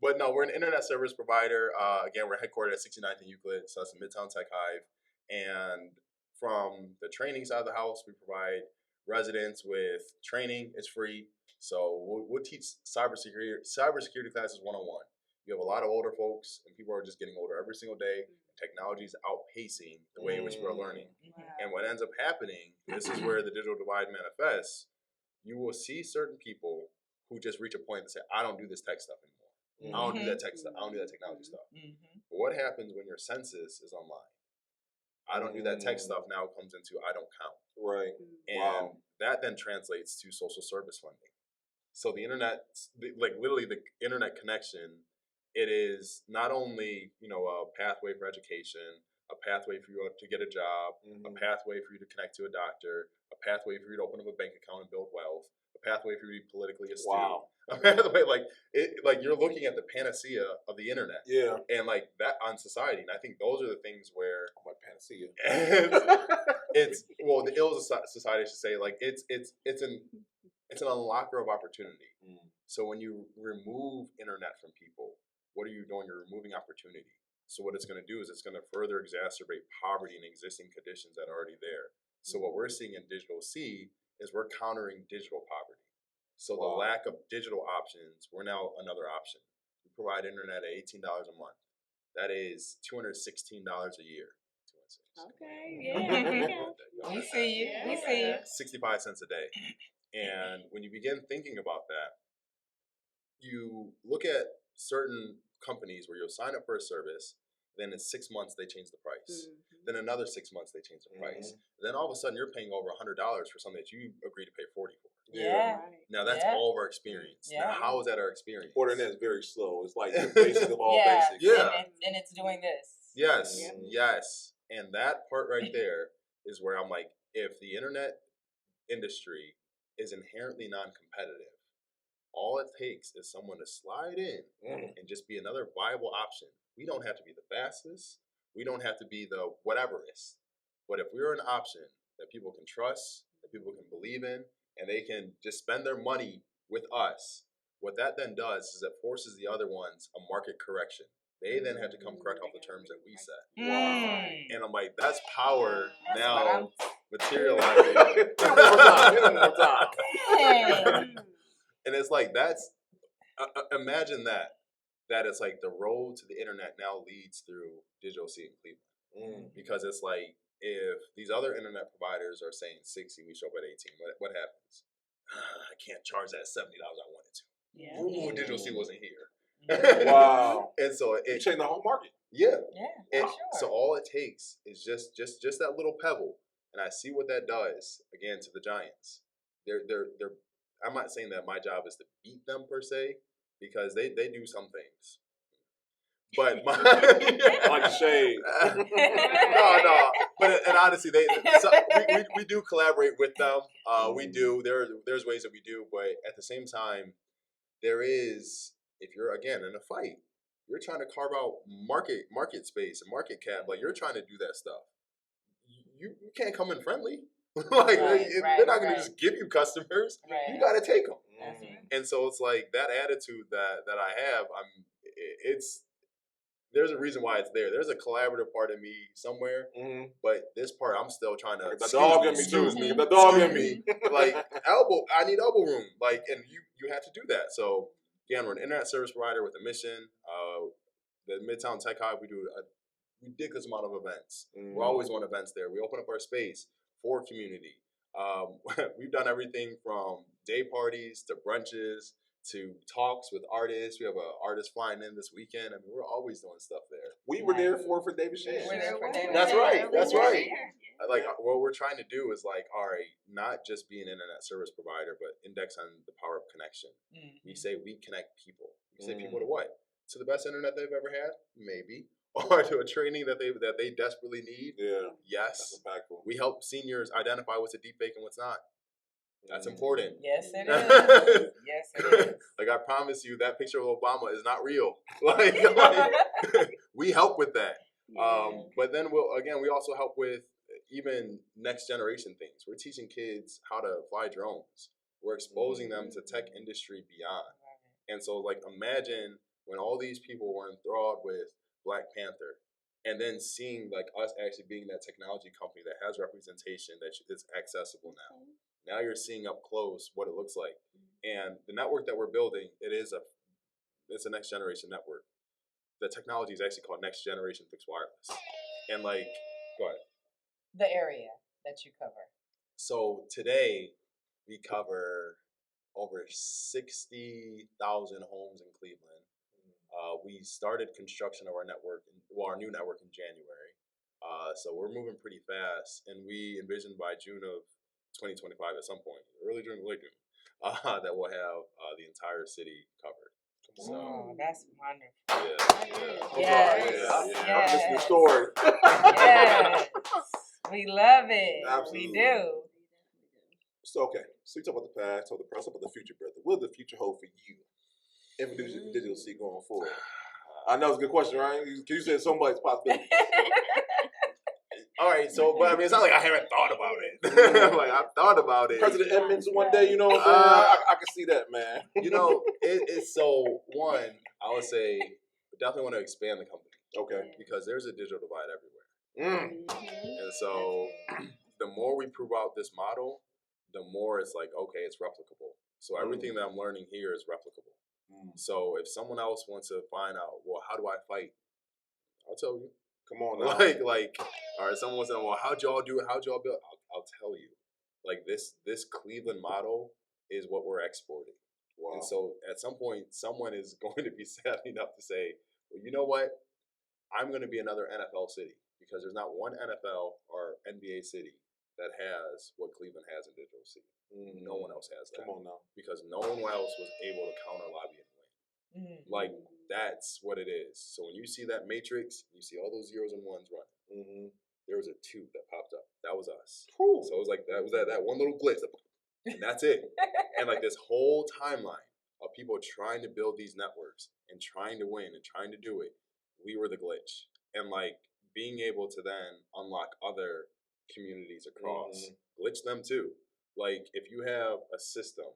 But no, we're an internet service provider. Again, we're headquartered at 69th and Euclid, so that's a Midtown Tech Hive. And from the training side of the house, we provide residents with training. It's free. So we'll teach cybersecurity classes one-on-one. You have a lot of older folks, and people are just getting older every single day. Technology is outpacing the way in which we're learning. And what ends up happening, this is where the digital divide manifests. You will see certain people who just reach a point and say, I don't do this tech stuff anymore. I don't do that tech stuff. I don't do that technology stuff. But what happens when your census is online? I don't do that tech stuff now comes into I don't count. Right. And that then translates to social service funding. So the internet, literally the internet connection, it is not only, a pathway for education, a pathway for you to get a job, a pathway for you to connect to a doctor, a pathway for you to open up a bank account and build wealth, a pathway for you to be politically astute. Wow. A pathway, you're looking at the panacea of the internet. Yeah. And that on society. And I think those are the things where panacea. The ills of society should say, it's an unlocker of opportunity. So when you remove internet from people, what are you doing? You're removing opportunity. So what it's going to do is it's going to further exacerbate poverty and existing conditions that are already there. So what we're seeing in Digital C is we're countering digital poverty. So the lack of digital options, we're now another option. We provide internet at $18 a month. That is $216 a year. Okay, yeah. We see you. We see you. 65 cents a day. And when you begin thinking about that, you look at certain companies where you'll sign up for a service, then in 6 months they change the price. Then another 6 months they change the price. Then all of a sudden you're paying over $100 for something that you agreed to pay $40 for. Yeah. Now that's all of our experience. Yeah. Now how is that our experience? Internet is very slow. It's like the basic of all basics. Yeah. And it's doing this. Yes. Yes. And that part right there is where I'm like, if the internet industry is inherently non-competitive, all it takes is someone to slide in and just be another viable option. We don't have to be the fastest. We don't have to be the whateverest. But if we're an option that people can trust, that people can believe in, and they can just spend their money with us, what that then does is it forces the other ones a market correction. They then have to come correct off the terms that we set. And I'm like, that's power now materializing. One more time. And it's like, that's, imagine that it's like the road to the internet now leads through Digital C in Cleveland. Because it's like, if these other internet providers are saying 60, we show up at 18, what happens? I can't charge that $70 I wanted to. Ooh, Digital C wasn't here. Wow. And so you change the whole market. Yeah. Yeah. And so all it takes is just that little pebble. And I see what that does, again, to the Giants. They're I'm not saying that my job is to beat them per se, because they do some things. But like shade. No. But and honestly, we do collaborate with them. We do. There's ways that we do, but at the same time, there is, if you're again in a fight, you're trying to carve out market space and market cap. Like, you're trying to do that stuff. You can't come in friendly. They're not going to just give you customers. You got to take them. And so it's like that attitude that I have. There's a reason why it's there. There's a collaborative part of me somewhere, but this part I'm still trying to. The dog in me too. The dog in me. Like I need elbow room. And you have to do that. So again, we're an internet service provider with a mission. The Midtown Tech Hive, we do a ridiculous amount of events. We're always on events there. We open up our space for community. We've done everything from day parties to brunches to talks with artists. We have an artist flying in this weekend. I mean, we're always doing stuff there. We were there for David Shan. That's right. That's right. Like, what we're trying to do is like, all right, not just be an internet service provider, but index on the power of connection. We say we connect people. We say people to what? To the best internet they've ever had? Maybe. Or to a training that they desperately need? Yeah. Yes. That's impactful. We help seniors identify what's a deep fake and what's not. That's important. Yes, it is. Yes, it is. Like, I promise you, that picture of Obama is not real. Like we help with that. But then we also help with even next generation things. We're teaching kids how to fly drones. We're exposing them to tech industry beyond. And so, like, imagine when all these people were enthralled with Black Panther, and then seeing like us actually being that technology company that has representation that is accessible now. Now you're seeing up close what it looks like. And the network that we're building, it's a next generation network. The technology is actually called Next Generation Fixed Wireless. And like, go ahead. The area that you cover. So today we cover over 60,000 homes in Cleveland. We started construction of our network, our new network in January. So we're moving pretty fast, and we envision by June of 2025 at some point, early June, late June, that we'll have the entire city covered. So that's wonderful. Yes. Yes. This is the story. Yes. We love it. Absolutely. We do. So, okay. So you talk about the past, talk about the present, about the future, brother. What does the future hold for you in digital C going forward? I know it's a good question, right? You said so much possibility. All right, so, but I mean, it's not like I haven't thought about it. Like, I've thought about it. President Edmonds one day, you know what I'm saying? I can see that, man. You know, it's so, one, I would say, definitely want to expand the company. Okay. Because there's a digital divide everywhere. And so, the more we prove out this model, the more it's like, okay, it's replicable. So everything that I'm learning here is replicable. So if someone else wants to find out, well, how do I fight? I'll tell you. Come on now. Like, all right, someone wants to know, well, how'd y'all do it? How'd y'all build? I'll tell you. Like, this Cleveland model is what we're exporting. Wow. And so at some point, someone is going to be savvy enough to say, well, you know what? I'm going to be another NFL city, because there's not one NFL or NBA city that has what Cleveland has in digital C. No one else has that. Come on now. Because no one else was able to counter lobby and win. Like, that's what it is. So when you see that matrix, you see all those zeros and ones running. There was a 2 that popped up. That was us. So it was like that one little glitch, and that's it. And like this whole timeline of people trying to build these networks and trying to win and trying to do it, we were the glitch. And like being able to then unlock other communities across, glitch them too. Like, if you have a system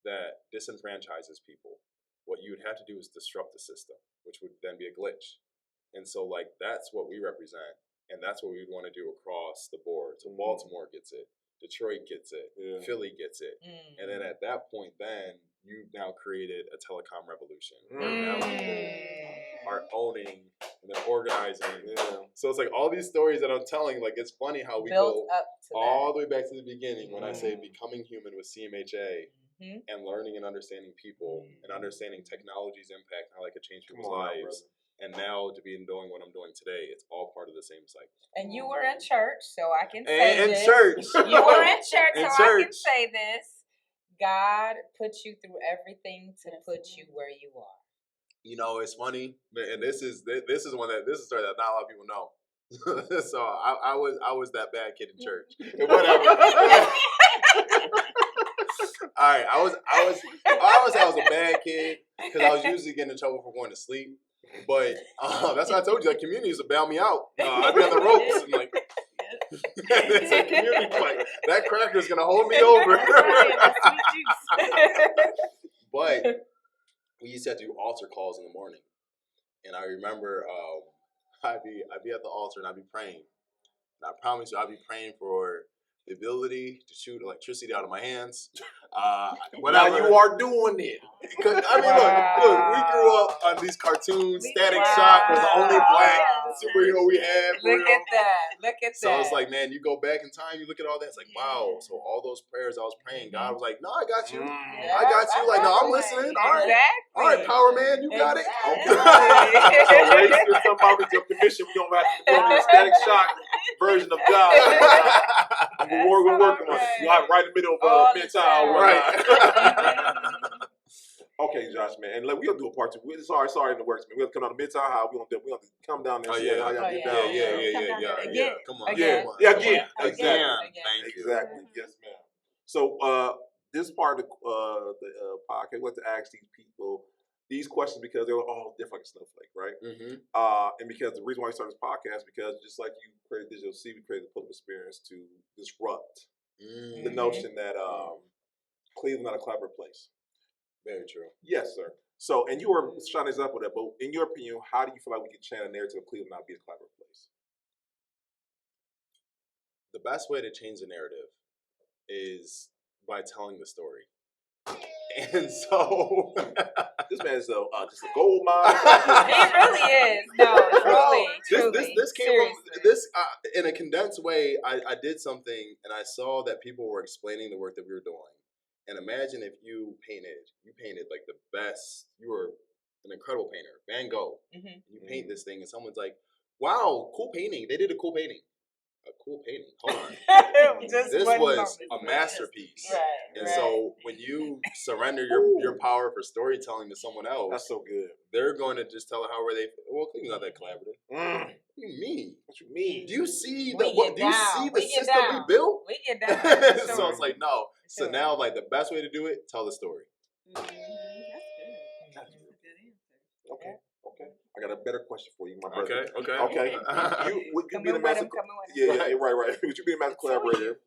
that disenfranchises people, what you would have to do is disrupt the system, which would then be a glitch. And so, like, that's what we represent, and that's what we would want to do across the board. So Baltimore gets it, Detroit gets it, Philly gets it. And then at that point, then, you've now created a telecom revolution. Now people are owning and they're organizing. So it's like all these stories that I'm telling, like, it's funny how we built go up to all the way back to the beginning when I say becoming human with CMHA and learning and understanding people and understanding technology's impact and how it could change people's lives. And now to be doing what I'm doing today, it's all part of the same cycle. And you were in church, so I can say this. Church. You were in church, I can say this. God put you through everything to put you where you are. You know, it's funny, and this is a story that not a lot of people know. So I was that bad kid in church. Whatever. All right, I was a bad kid because I was usually getting in trouble for going to sleep. But that's what I told you. Like, community used to bail me out. I'd be on the ropes and like. It's a community like that cracker's gonna hold me over. But we used to have to do altar calls in the morning, and I remember I'd be at the altar and I'd be praying, and I promise you I'd be praying for the ability to shoot electricity out of my hands. Now you are doing it. I mean, look, we grew up on these cartoons. Static Shock was the only black superhero we had. Look at that. So it's like, man, you go back in time, you look at all that, it's like, wow. So all those prayers I was praying, God was like, no, I got you. I got you. Like, no, I'm listening. All right. Exactly. All right, Power Man, you got it. So Race with somebody with your commission, we don't have to build a Static Shock version of God. We're working on it. You're right in the middle of midtown. Right. Okay, Josh, man, and we'll do a part 2. Sorry in the works, man. We'll come down to Midtown High. We'll come down there and see how y'all get down. Yeah. Come on. Again. Exactly. Yes, ma'am. So this part of the podcast, we like to ask these people these questions because they're all different like a snowflake, right? Mm-hmm. And because the reason why we started this podcast because just like you created Digital C, we created the public experience to disrupt the notion that Cleveland's not a collaborative place. Very true. Yes, sir. So, and you were shining this up with that, but in your opinion, how do you feel like we can change a narrative of Cleveland not being a collaborative place? The best way to change the narrative is by telling the story. And so this man is just a gold mine. He really is. No, truly. This came from this in a condensed way. I did something and I saw that people were explaining the work that we were doing. And imagine if you painted like the best. You were an incredible painter, Van Gogh. Mm-hmm. You paint this thing, and someone's like, "Wow, cool painting! They did a cool painting." A cool painting. Hold on. This was a masterpiece. Right, and so when you surrender your power for storytelling to someone else, that's so good. They're going to just tell how they. Well, Cleveland's not that collaborative. What do you mean? What you mean? Do you see the system we built? We get down. So it's like no. So now, like the best way to do it, tell the story. That's good. That's a good answer. Okay. I got a better question for you, my brother. Okay. Would you be the master? Yeah, right. Would you be a master collaborator?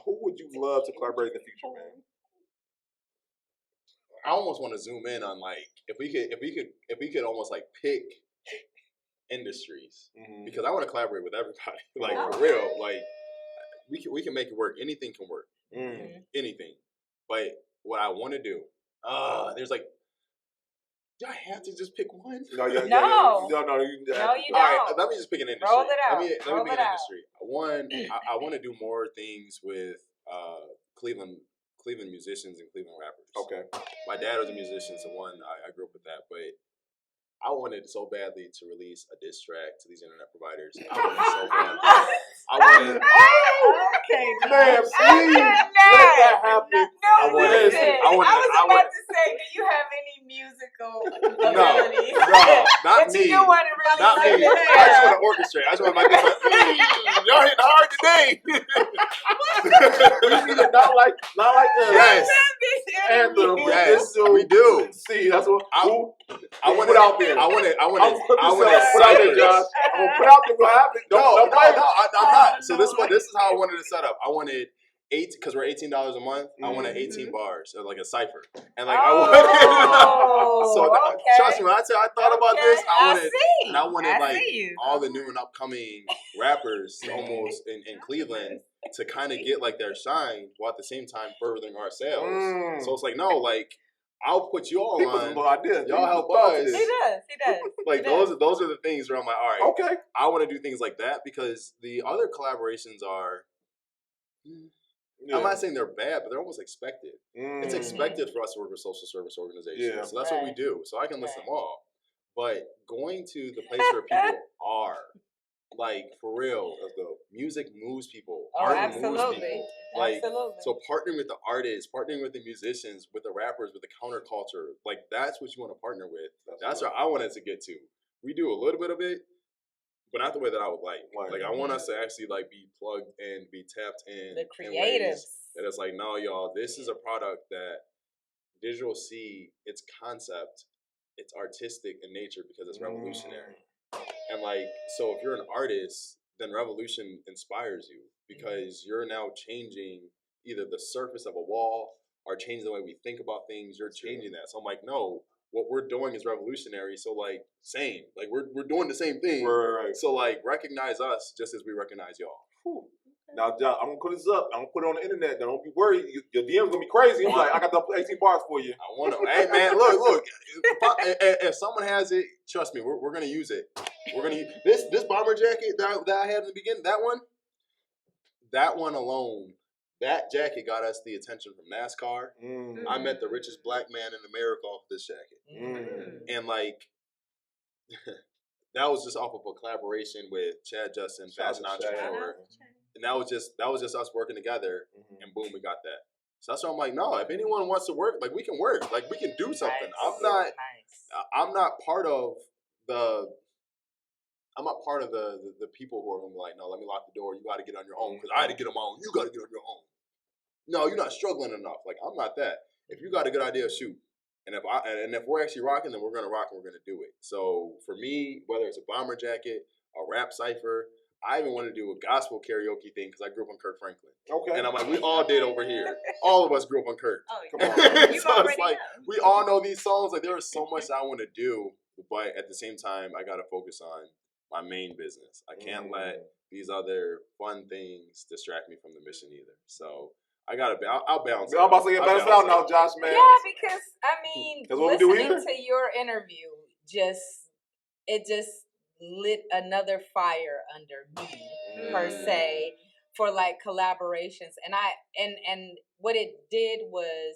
Who would you love to collaborate in the future, man? I almost want to zoom in on like if we could almost like pick industries because I want to collaborate with everybody. Like for real, like we can make it work. Anything can work. Anything. But what I want to do, there's like. Do I have to just pick one? No. You don't. All right, let me just pick an industry. Roll it out. Let me pick an industry. One, I want to do more things with Cleveland musicians and Cleveland rappers. Okay. My dad was a musician, so I grew up with that, but I wanted so badly to release a diss track to these internet providers. I wanted so badly. Okay, man, please let that happen. I was about to say, do you have any musical abilities? No, not but me. You do want to really not me. I just want to orchestrate. I just want to make this y'all hitting hard today. We need it not like us. Yes. Anthem. Yes, we do. See, that's what I want put out there. I want to put out there, Josh. I'm gonna put out there what happened. No, I'm not. So this is how I wanted to set up. I wanted because we're $18 a month. I wanted 18 bars, or like a cipher, and like I wanted. Trust me, when I thought about this, I wanted like all the new and upcoming rappers almost in Cleveland to kind of get like their shine while at the same time furthering our sales. So it's like no, like. I'll put you all on. Y'all help us. He does. Like those are the things where I'm like, all right, okay. I want to do things like that because the other collaborations are. I'm not saying they're bad, but they're almost expected. It's expected for us to work with social service organizations, so that's what we do. So I can list them all, but going to the place where people are. Like for real, music moves people. Art moves people. Like so, partnering with the artists, partnering with the musicians, with the rappers, with the counterculture, like that's what you want to partner with. That's where I wanted to get to. We do a little bit of it, but not the way that I would like. Like I want us to actually like be plugged in, be tapped in. The creatives. That it's like, no, y'all, this is a product that Digital C, its concept, it's artistic in nature because it's revolutionary. And like, so if you're an artist, then revolution inspires you because you're now changing either the surface of a wall or changing the way we think about things. You're changing that. So I'm like, no, what we're doing is revolutionary. So like, same, like we're doing the same thing. Right. So like, recognize us just as we recognize y'all. Whew. Now, John, I'm gonna put this up. I'm gonna put it on the internet. Don't be worried. Your DM's gonna be crazy. I'm like, I got the 18 bars for you. I want to. Hey, man, look. If someone has it, trust me, we're gonna use it. We're gonna use this bomber jacket that I had in the beginning. That one alone. That jacket got us the attention from NASCAR. I met the richest black man in America off this jacket, and like. That was just off of a collaboration with Chad Justin, Fashion Entrepreneur. And that was just us working together, and boom, we got that. So that's why I'm like, no, if anyone wants to work, like we can work, like we can do something. I'm not part of the people who are gonna be like, no, let me lock the door. You got to get on your own because I had to get on my own. You got to get on your own. no, you're not struggling enough. Like, I'm not that. If you got a good idea, shoot. And if we're actually rocking, then we're gonna rock and we're gonna do it. So for me, whether it's a bomber jacket, a rap cipher, I even want to do a gospel karaoke thing because I grew up on Kirk Franklin. Okay. And I'm like, we all did over here. All of us grew up on Kirk. Oh, Come on. So it's like we all know these songs. Like there is so much I want to do, but at the same time, I gotta focus on my main business. I can't let these other fun things distract me from the mission either. So I gotta. I'll balance. I'm about to get balance out now, Josh, man. Yeah, because I mean, what we do listening here? to your interview just lit another fire under me per se for like collaborations, and what it did was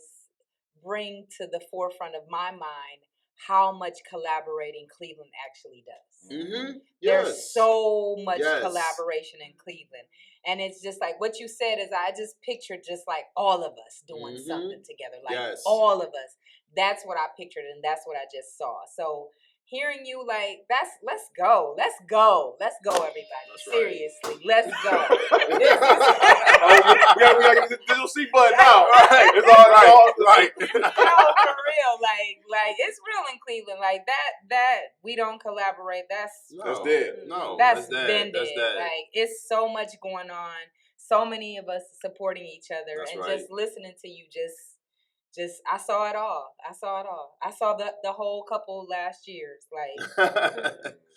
bring to the forefront of my mind how much collaborating Cleveland actually does. Mm-hmm. There's so much collaboration in Cleveland. And it's just like what you said is I just pictured just like all of us doing something together. Like all of us. That's what I pictured and that's what I just saw. So hearing you like let's go. Let's go, everybody. That's seriously. Right. Let's go. We gotta get the digital C button now. Right. It's all right. No, for real. Like it's real in Cleveland. Like that we don't collaborate. That's dead. No. That's been dead. Like it's so much going on. So many of us supporting each other just listening to you just I saw it all. I saw the whole couple last years. Like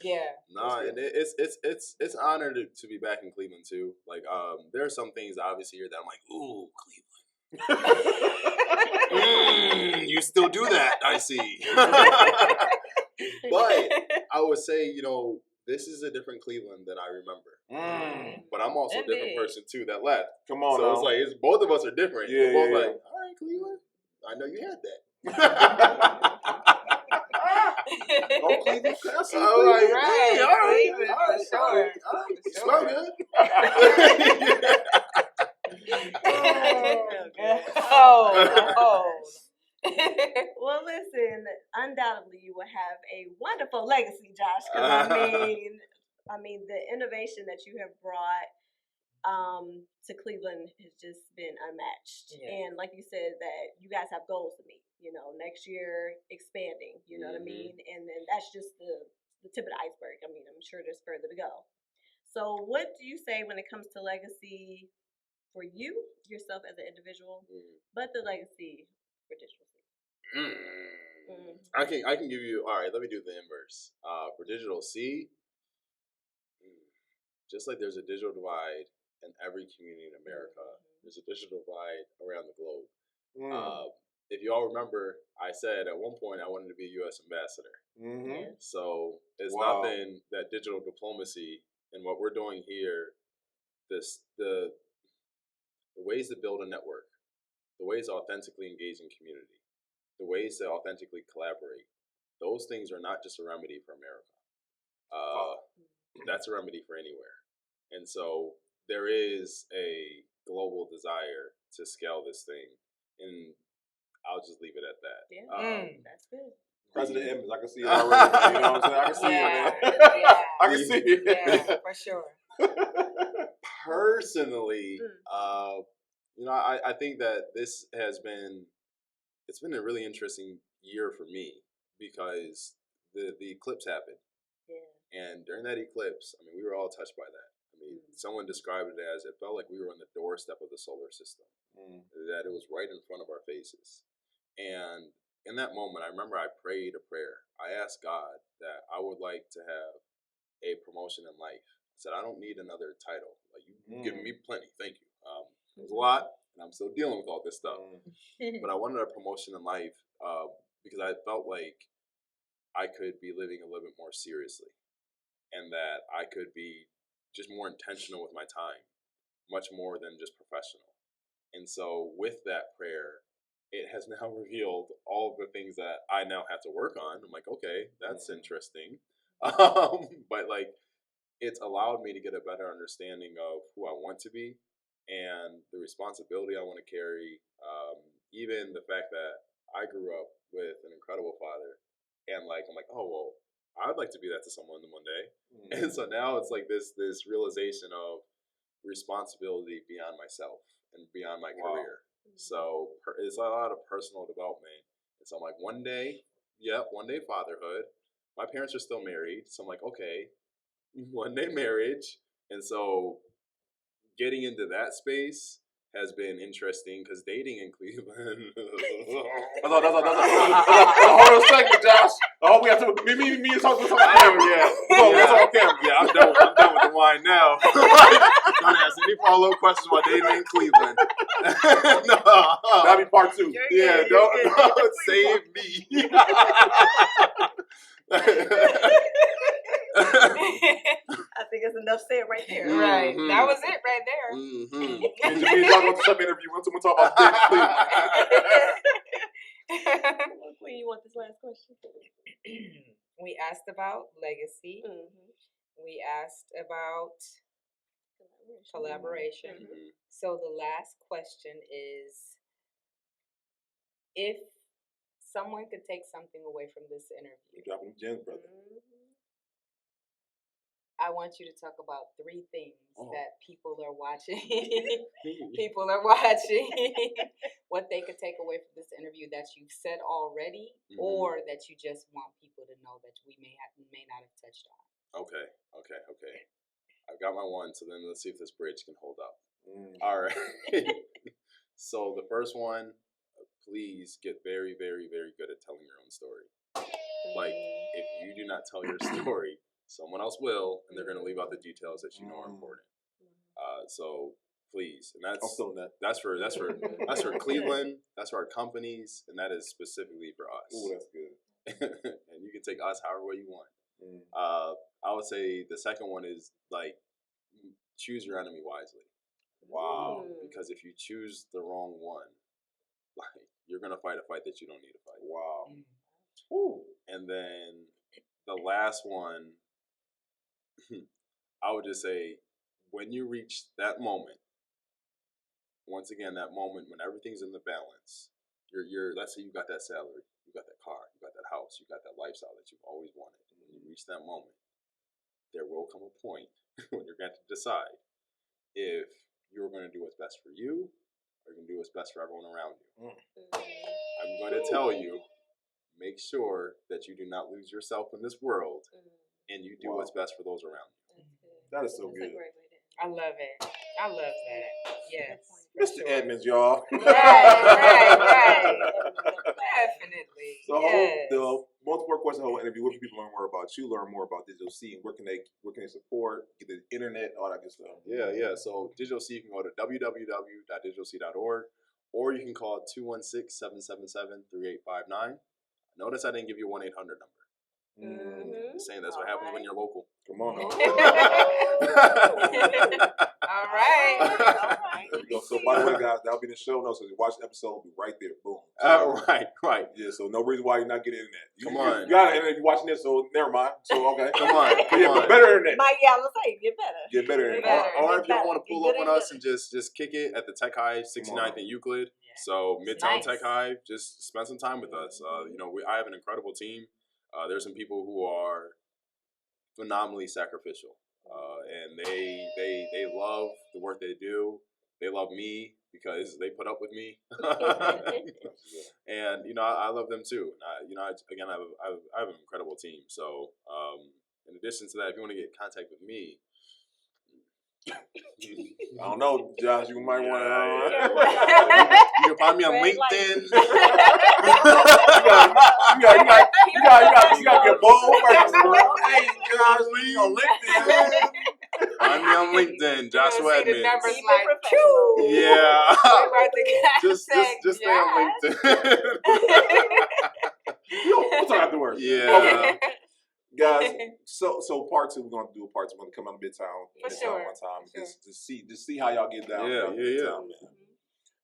yeah. No, and it's an honor to be back in Cleveland too. Like there are some things obviously here that I'm like, ooh, Cleveland. You still do that, I see. But I would say, this is a different Cleveland than I remember. But I'm also a different person too that left. Come on. So it's like both of us are different. Yeah, we're both like, all right, Cleveland. I know you had that. Oh, Cleveland. All right. Right. All right. Cleveland, All right. for sure. All right. For Smell sure. good. Oh. Well, listen, undoubtedly you will have a wonderful legacy, Josh, because I mean, the innovation that you have brought to Cleveland has just been unmatched. Yeah. And like you said, that you guys have goals to meet, next year expanding, you know what I mean? And then that's just the tip of the iceberg. I mean, I'm sure there's further to go. So what do you say when it comes to legacy for you, yourself as an individual, but the legacy for Digital C? I can give you, all right, let me do the inverse. For Digital C, just like there's a digital divide in every community in America, there's a digital divide around the globe. If you all remember, I said at one point I wanted to be a U.S. ambassador. So it's nothing that digital diplomacy and what we're doing here, the ways to build a network, the ways to authentically engage in community, the ways to authentically collaborate, those things are not just a remedy for America. That's a remedy for anywhere. And so there is a global desire to scale this thing, and I'll just leave it at that. Yeah, that's good. President Edmonds, I can see it already. You know what I'm saying? I can see it, man. I can see it. Yeah, for sure. Personally, I think that this has been a really interesting year for me because the eclipse happened. Yeah. And during that eclipse, I mean, we were all touched by that. I mean, someone described it as it felt like we were on the doorstep of the solar system, that it was right in front of our faces. And in that moment, I remember I prayed a prayer. I asked God that I would like to have a promotion in life. I said, I don't need another title. Like, you've given me plenty. Thank you. It was a lot, and I'm still dealing with all this stuff. But I wanted a promotion in life because I felt like I could be living a little bit more seriously and that I could be just more intentional with my time, much more than just professional. And so with that prayer, it has now revealed all of the things that I now have to work on. I'm like, okay, that's interesting. But like, it's allowed me to get a better understanding of who I want to be and the responsibility I want to carry. Even the fact that I grew up with an incredible father, and like, I'm like, oh, well, I'd like to be that to someone one day. And so now it's like this realization of responsibility beyond myself. and beyond my career. So it's a lot of personal development. And so I'm like, one day fatherhood. My parents are still married. So I'm like, okay, one day marriage. And so getting into that space has been interesting because dating in Cleveland. That's all. The whole segment, Josh. Oh, we have to. Me and talk about camera. Yeah. That's all camera. Yeah, I'm done with the wine now. Don't ask any follow-up questions about dating in Cleveland. No. That'll be part 2. Yeah, don't save me. I think it's enough said right there. Right. That was it right there. Me and Josh want to stop interview. We'll talk about dating in Cleveland. Well, Queen, you want this last question? We asked about legacy. We asked about collaboration. So the last question is, if someone could take something away from this interview, Dropping gems, brother. I want you to talk about 3 things that people are watching. People are watching what they could take away from this interview that you've said already, or that you just want people to know that we may not have touched on. Okay. I've got my one, so then let's see if this bridge can hold up. All right. So the first one, please get very, very, very good at telling your own story. Like, if you do not tell your story, someone else will, and they're going to leave out the details that you know are important. So please, and that's for Cleveland, that's for our companies, and that is specifically for us. Oh, that's good. And you can take us however way you want. I would say the second one is like, choose your enemy wisely. Wow. Because if you choose the wrong one, like, you're gonna fight a fight that you don't need to fight. Wow. And then the last one, I would just say, when you reach that moment, once again, that moment when everything's in the balance, you're let's say you got that salary, you got that car, you got that house, you got that lifestyle that you've always wanted. When you reach that moment, there will come a point when you're going to decide if you're going to do what's best for you or you're going to do what's best for everyone around you. I'm going to tell you, make sure that you do not lose yourself in this world and you do what's best for those around you. That is so good. I love it. I love that. Yes. Mr. Edmonds, y'all. Right. Definitely. So yes. the multiple questions, the whole interview, where can people learn more about you, learn more about Digital C, and where can they support, get the internet, all that good stuff? Yeah. So Digital C, you can go to www.digitalc.org, or you can call 216-777-3859. Notice I didn't give you a 1-800 number. I'm saying that's what happens when you're local. Come on. All right. There we go. So by the way, guys, that'll be in the show notes. So you watch the episode, it'll be right there. Boom. Right. Yeah. So no reason why you're not getting internet. Come on. You got internet. You're watching this, so never mind. So okay. Come on. But better internet. Let's say get better. Get better internet. Or if y'all want to pull up on us and just kick it at the Tech Hive, 69th and Euclid. Yeah. So Midtown Tech Hive, just spend some time with us. I have an incredible team. There's some people who are phenomenally sacrificial, and they love the work they do. They love me because they put up with me, and I love them too. And I have an incredible team. So in addition to that, if you want to get in contact with me, I don't know, Josh. You might want to. You can find me on LinkedIn. You got to get bold first. Hey, Josh, me on LinkedIn. Find me on LinkedIn, Joshua Edmonds. Yeah. Just stay on LinkedIn. We'll talk afterwards. Yeah. Okay. Guys, so part 2, we're gonna do a part 2. We're gonna come out of Midtown one time, just see how y'all get down. Midtown, man.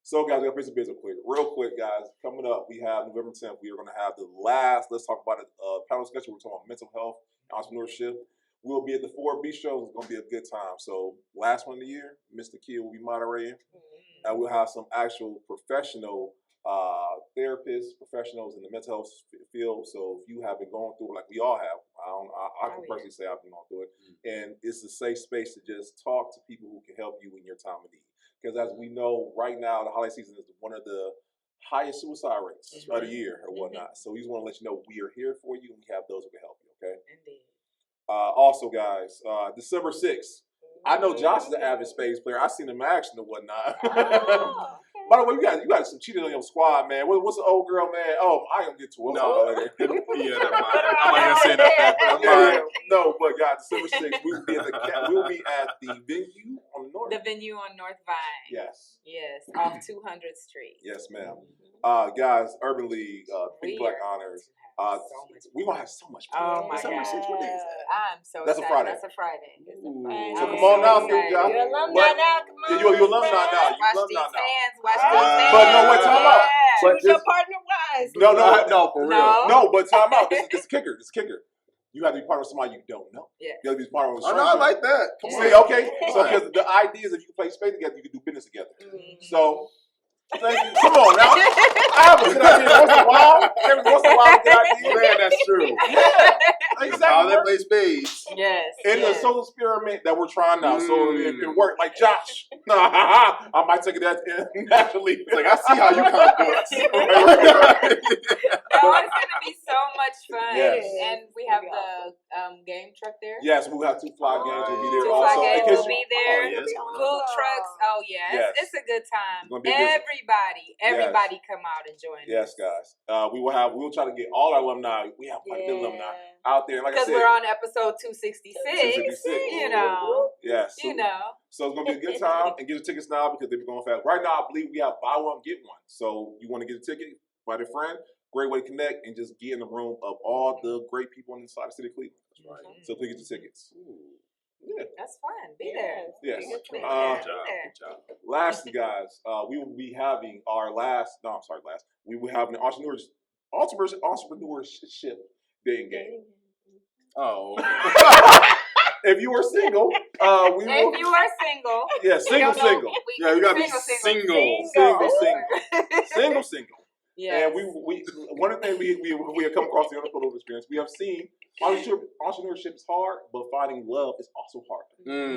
So guys, we gotta pay some business real quick, guys. Coming up, we have November 10th. We are gonna have the last. Let's talk about it. Panel discussion. We're talking about mental health, entrepreneurship. We'll be at the 4B show. It's gonna be a good time. So last one of the year, Mr. Key will be moderating, and we'll have some actual professional therapists, professionals in the mental health field. So if you have been going through it, like we all have, I can personally say I've been going through it, and it's a safe space to just talk to people who can help you in your time of need. because as we know right now, the holiday season is one of the highest suicide rates of the year or whatnot. So we just want to let you know we are here for you and we have those who can help you. Okay. Indeed. Also, guys, December 6th. I know Josh is an avid spades player. I've seen him in action and whatnot. Oh, okay. By the way, you got some cheating on your squad, man. What's the old girl, man? Oh, I ain't gonna get to it. No. Yeah, never mind. I'm not gonna say that. No, but guys, December 6th, we will be at the venue on North. The venue on North Vine. Yes. Yes, off 200th Street. Yes, ma'am. Guys, Urban League, Big Black Honors. We're gonna have so much fun. Oh my December God. 6th, what day is that? I'm so That's excited. a Friday. That's a Friday. So come on now, Josh. You're alumni now. Come on. You're alumni now. Watch these fans. Watch these fans. But no, wait, time out. Choose your partner wisely. No, for real. No. No, but time out. This is kicker. This is kicker. You have to be part of somebody you don't know. Yeah. You have to be part of a Oh, stranger. no, I like that. Come See, on. okay. So because the idea is if you can play spades together, you can do business together. So thank you. Come on now. I have a good idea once in a while. Every once in a while, I have a good idea. Man, that's true. Yeah, exactly. How they play spades. Yes. And yes. the social experiment that we're trying now, so it can work. Like Josh, I might take it as naturally. It's like, I see how you count books. No, it's gonna be so much fun. Yes. And we have the game truck there. Yes, we'll have 2 fly games. We'll be there 2 also. fly games will be there. Oh, yes. Food trucks. Oh yeah, Yes. it's a good time. It's gonna be a good- Everybody come out and join Yes, us. guys. We'll try to get all our alumni. We have quite a bit of alumni out there. Like I Because said, we're on episode 266. 266. You know. Yes. You know. So it's gonna be a good time, and get your tickets now because they're going fast. Right now, I believe we have buy one get one. So you want to get a ticket, invite a friend. Great way to connect and just get in the room of all the great people inside the city of Cleveland. That's right. So please get your tickets. Yeah. That's fun. Be there. Yes. Be Good there. job. Lastly, guys, we will be having our we will have an entrepreneurship day and game. Oh. If you are single, we will. If you are single. Yeah, single. Yeah, you gotta be Single. Yeah. And we one of the things we have come across the entrepreneurial experience, we have seen entrepreneurship is hard, but finding love is also hard.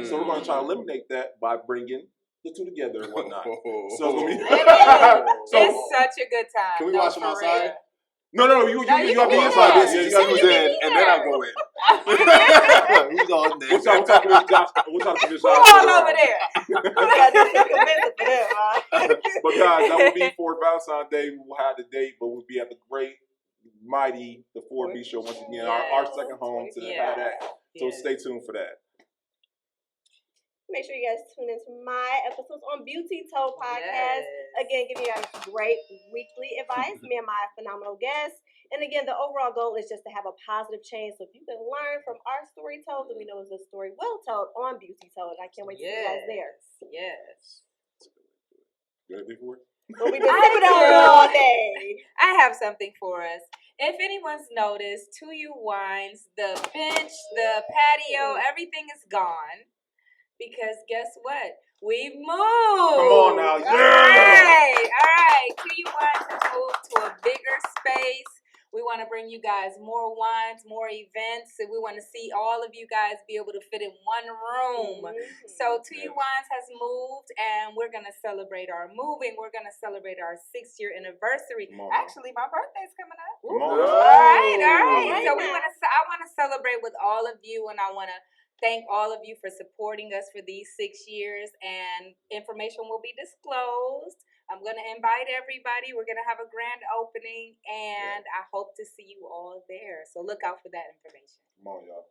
So we're going to try to eliminate that by bringing the two together and whatnot. So it's gonna be. It's such a good time. Can we watch them outside? No, you got to be inside this. Yeah, You got to be in, and then I'll go in. Who's on there? We're talking to Josh. Who all over there? But guys, that will be for Valentine's Day. We will have the date, but we'll be at the great, mighty, the 4B show once again. Our second home to have that. So stay tuned for that. Make sure you guys tune into my episodes on Beauty Toe Podcast. Again, giving you guys great weekly advice. Me and my phenomenal guests. And again, the overall goal is just to have a positive change. So if you can learn from our story told, then we know it's a story well told on Beauty Toe. And I can't wait to see you guys there. Yes. You ready for it? We'll be sipping on all day. I have something for us. If anyone's noticed, 2U Wines, the bench, the patio, everything is gone. Because guess what? We moved. Come on now. Yeah. All right. 2U Wines has moved to a bigger space. We want to bring you guys more wines, more events, and we want to see all of you guys be able to fit in one room. So 2U Wines has moved, and we're going to celebrate our moving. We're going to celebrate our 6-year anniversary. Actually, my birthday's coming up. All right. So I want to celebrate with all of you, and I want to thank all of you for supporting us for these 6 years, and information will be disclosed. I'm going to invite everybody. We're going to have a grand opening, and I hope to see you all there. So look out for that information. Come on, y'all.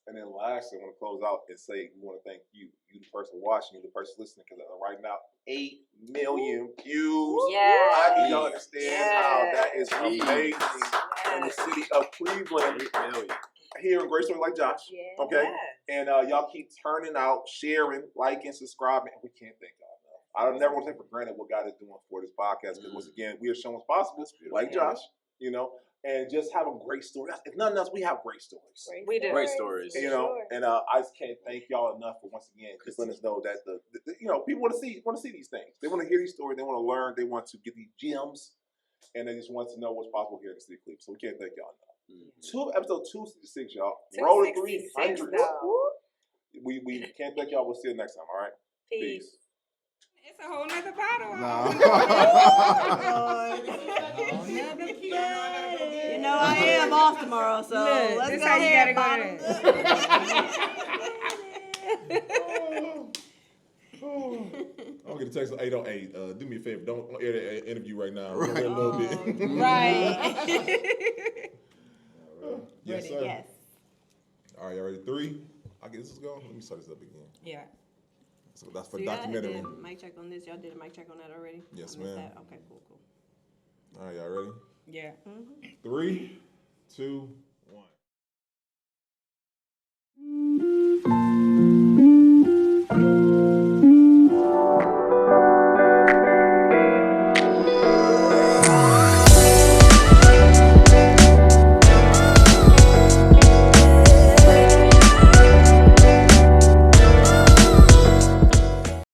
And then lastly, I want to close out and say we want to thank you the person watching, you the person listening, because right now, 8 million views. Yes. I do not understand how that is amazing in the city of Cleveland. 8 million. Here in Great Story like Josh. Okay? And y'all keep turning out, sharing, liking, subscribing. We can't thank y'all enough. I don't never want to take for granted what God is doing for this podcast, because once again, we are showing what's possible, like Josh, you know, and just having great stories. If nothing else, we have great stories. We do. Great stories. You know, and I just can't thank y'all enough for once again just letting us know that the you know, people want to see these things. They want to hear these stories. They want to learn. They want to get these gems, and they just want to know what's possible here in the city of Cleveland. So we can't thank y'all enough. Episode 266, y'all. Rolling 300. We can't thank y'all. We'll see you next time. All right. Peace. It's a whole nother bottle. You know I am off tomorrow, so look, let's this go how you ahead, gotta I'll get a text at 808. Do me a favor. Don't air the interview right now. We're Right. a little bit. Right. Yes, Ready, sir. yes. All right, y'all ready? 3. I guess this is going. Let me start this up again. Yeah. So that's for So documentary. did a mic check on this. Y'all did a mic check on that already? Yes, I missed ma'am. that. Okay, cool. All right, y'all ready? Yeah. 3, 2, 1.